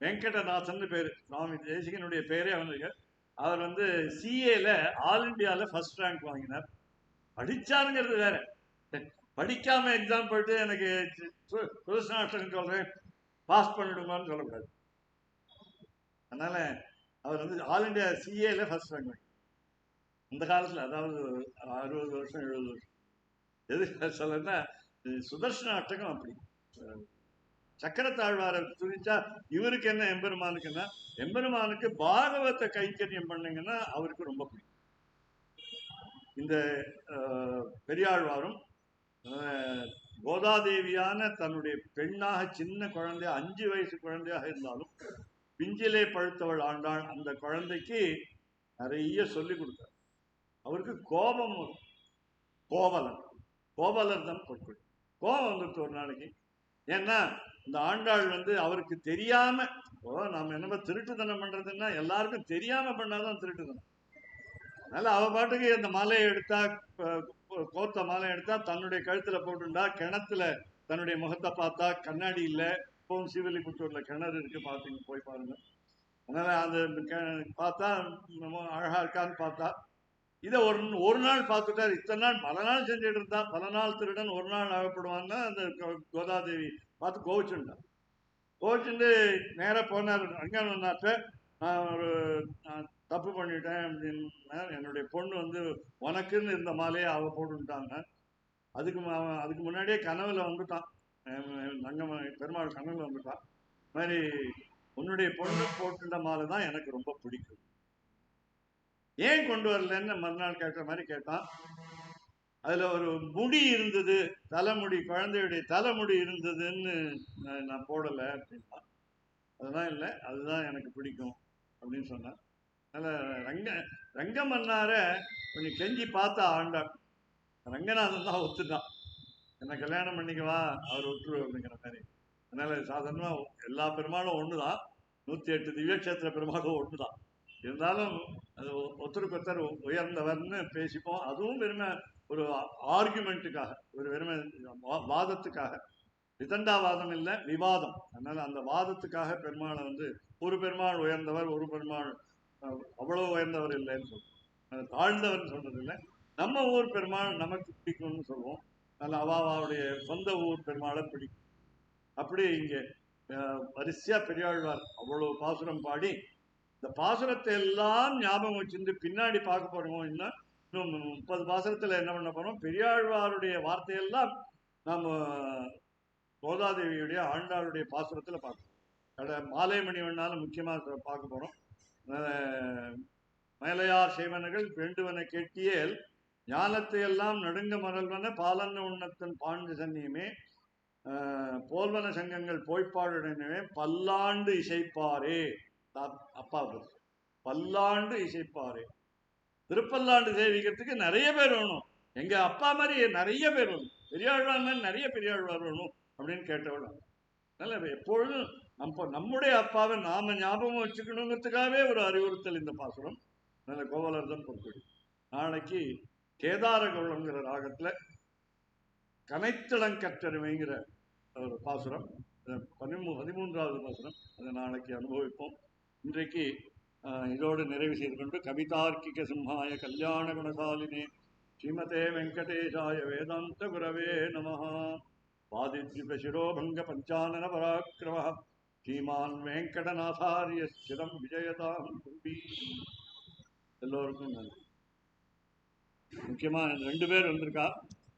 வெங்கடநாதன் பேரு, சுவாமி தேசிகனுடைய பேரே அவனுக்கு. அவர் வந்து சிஏல ஆல் இண்டியால ஃபர்ஸ்ட் ரேங்க் வாங்கினார். படிச்சாருங்கிறது வேற, படிக்காம எக்ஸாம் போயிட்டு எனக்கு சுதர்சனாஷ்டகம் சொல்றேன் பாஸ் பண்ணிடுங்கன்னு சொல்லக்கூடாது. அதனால அவர் வந்து ஆல் இண்டியா சிஏல ஃபர்ஸ்ட் ரேங்க் வாங்கி அந்த காலத்துல, அதாவது 60 வருஷம் 70 வருஷம். எது சொல்லன்னா சுதர்சனாஷ்டகம் அப்படி. சக்கரத்தாழ்வாரை துணிச்சா இவருக்கு என்ன, எம்பெருமானுக்குன்னா, எம்பெருமானுக்கு பாகவத்தை கைங்கரியம் பண்ணீங்கன்னா அவருக்கு ரொம்ப பிடிக்கும். இந்த பெரியாழ்வாரும் கோதாதேவியான தன்னுடைய பெண்ணாக சின்ன குழந்தைய 5 வயசு குழந்தையாக இருந்தாலும் பிஞ்சிலே பழுத்தவள் ஆண்டாள் அந்த குழந்தைக்கு நிறைய சொல்லி கொடுத்தார். அவருக்கு கோபம், கோவலன், கோவலர் தான் பொருட்கள். கோபம் வந்துட்டு ஒரு நாளைக்கு. ஏன்னா இந்த ஆண்டாள் வந்து அவருக்கு தெரியாம, நாம என்னமோ திருட்டுத்தனம் பண்றதுன்னா எல்லாருக்கும் தெரியாம பண்ணாதான் திருட்டுத்தனம். அதனால அவ பாட்டுக்கு அந்த மாலையை எடுத்தா, கோத்த மாலையை எடுத்தா தன்னுடைய கழுத்துல போட்டுண்டா, கிணத்துல தன்னுடைய முகத்தை பார்த்தா, கண்ணாடி இல்லை, இப்பவும் சிவலிபுத்தூர்ல கிணறு இருக்கு, பாத்தீங்க போய் பாருங்க. அதனால அந்த பார்த்தா அழகா இருக்கான்னு பார்த்தா, இதை ஒரு நாள் பார்த்துட்டாரு. இத்தனை நாள் பல நாள் செஞ்சுட்டு இருந்தா, பல நாள் திருடன் ஒரு நாள் அகப்படுவான்னா அந்த கோதாதேவி பார்த்து கோவிச்சுட்டான். கோவிச்சுட்டு நேர போனார் ரங்கநாத்த. நான் ஒரு தப்பு பண்ணிட்டேன் அப்படின்னா, என்னுடைய பொண்ணு வந்து உனக்குன்னு இருந்த மாலையே அவ போட்டுட்டாங்க. அதுக்கு முன்னாடியே கனவுல வந்துட்டான், பெருமாள் கனவுல வந்துட்டான். மாதிரி உன்னுடைய பொண்ணு போட்டுட்ட மாலை தான் எனக்கு ரொம்ப பிடிக்கும், ஏன் கொண்டு வரலன்னு மறுநாள் கேட்குற மாதிரி கேட்டான். அதுல ஒரு முடி இருந்தது, தலைமுடி, குழந்தையுடைய தலைமுடி இருந்ததுன்னு நான் போடல அப்படின்னா. அதுதான் இல்லை, அதுதான் எனக்கு பிடிக்கும் அப்படின்னு சொன்னான். அதனால ரங்கமன்னார கொஞ்சம் கெஞ்சி பார்த்தா ஆண்டாள். ரங்கநாதன் தான் ஒத்துட்டான், என்ன கல்யாணம் பண்ணிக்கவா, அவர் ஒத்துரு அப்படிங்கிற மாதிரி. அதனால சாதாரணமா எல்லா பெருமாளும் ஒண்ணுதான், 108 திவ்யக்ஷேத்திர பெருமாளும் ஒண்ணுதான். இருந்தாலும் அது ஒருத்தருக்கு ஒருத்தர் உயர்ந்தவர்னு பேசிப்போம். அதுவும் வெறுமை ஒரு ஆர்குமெண்ட்டுக்காக, ஒரு வெறுமை வாதத்துக்காக, விதண்டாவாதம் இல்லை, விவாதம். அதனால அந்த வாதத்துக்காக பெருமாளை வந்து ஒரு பெருமாள் உயர்ந்தவர், ஒரு பெருமாள் அவ்வளவு உயர்ந்தவர் இல்லைன்னு சொல்லுவோம், தாழ்ந்தவர்னு சொல்றது இல்லை. நம்ம ஊர் பெருமாள் நமக்கு பிடிக்கும்னு சொல்லுவோம். அதனால அவாவுடைய சொந்த ஊர் பெருமாளை பிடிக்கும். அப்படி இங்கே வரிசையா பெரியாழ்வார் அவ்வளவு பாசுரம் பாடி, இந்த பாசுரத்தை எல்லாம் ஞாபகம் வச்சிருந்து பின்னாடி பார்க்க போறோம். இன்னும் 30 பாசுரத்துல என்ன பண்ண போறோம், பெரியாழ்வாருடைய வார்த்தையெல்லாம் நம்ம கோதாதேவியுடைய ஆண்டாளுடைய பாசுரத்துல பார்க்கணும். மாலை மணி வேணாலும் முக்கியமா பார்க்க போறோம். மேலையார் செய்வனர்கள் வேண்டுவன கேட்டியேல் ஞானத்தை எல்லாம் நடுங்க மறல்வன பாலன்ன உண்ணத்தன் பாண்டு சன்னியுமே போல்வன சங்கங்கள் போய்ப்பாடுடனே பல்லாண்டு இசைப்பாரே. அப்பா பல்லாண்டு இசைப்பாரே. திருப்பல்லாண்டு சேவிக்கிறதுக்கு நிறைய பேர் வேணும், எங்க அப்பா மாதிரி நிறைய பேர் வேணும், பெரியாழ்வார் மாதிரி நிறைய பெரியாழ்வார் வேணும் அப்படின்னு கேட்டவள். அதனால எப்பொழுதும் நம்முடைய அப்பாவை நாம ஞாபகம் வச்சுக்கணுங்கிறதுக்காகவே ஒரு அறிவுறுத்தல் இந்த பாசுரம். நல்ல கோவலர்தம் பொறுப்படி. நாளைக்கு கேதார கௌளங்கிற ராகத்துல கனைத்திளங்கற்றருமைங்கிற ஒரு பாசுரம், 13வது பாசுரம், அதை நாளைக்கு அனுபவிப்போம். இன்றைக்கு இதோடு நிறைவு செய்து கொண்டு கவிதார்க்கிக சிம்ஹாய கல்யாண குணசாலினே ஸ்ரீமதே வெங்கடேஷாய வேதாந்த குரவே நமஹ. பாதித்யுபசிரோபங்க பஞ்சானன பராக்கிரம ஸ்ரீமான் வெங்கடநாதாரிய சிரம் விஜயதாம் குருபி. எல்லோருக்கும் நன்றி. முக்கியமா 2 பேர் வந்திருக்கா.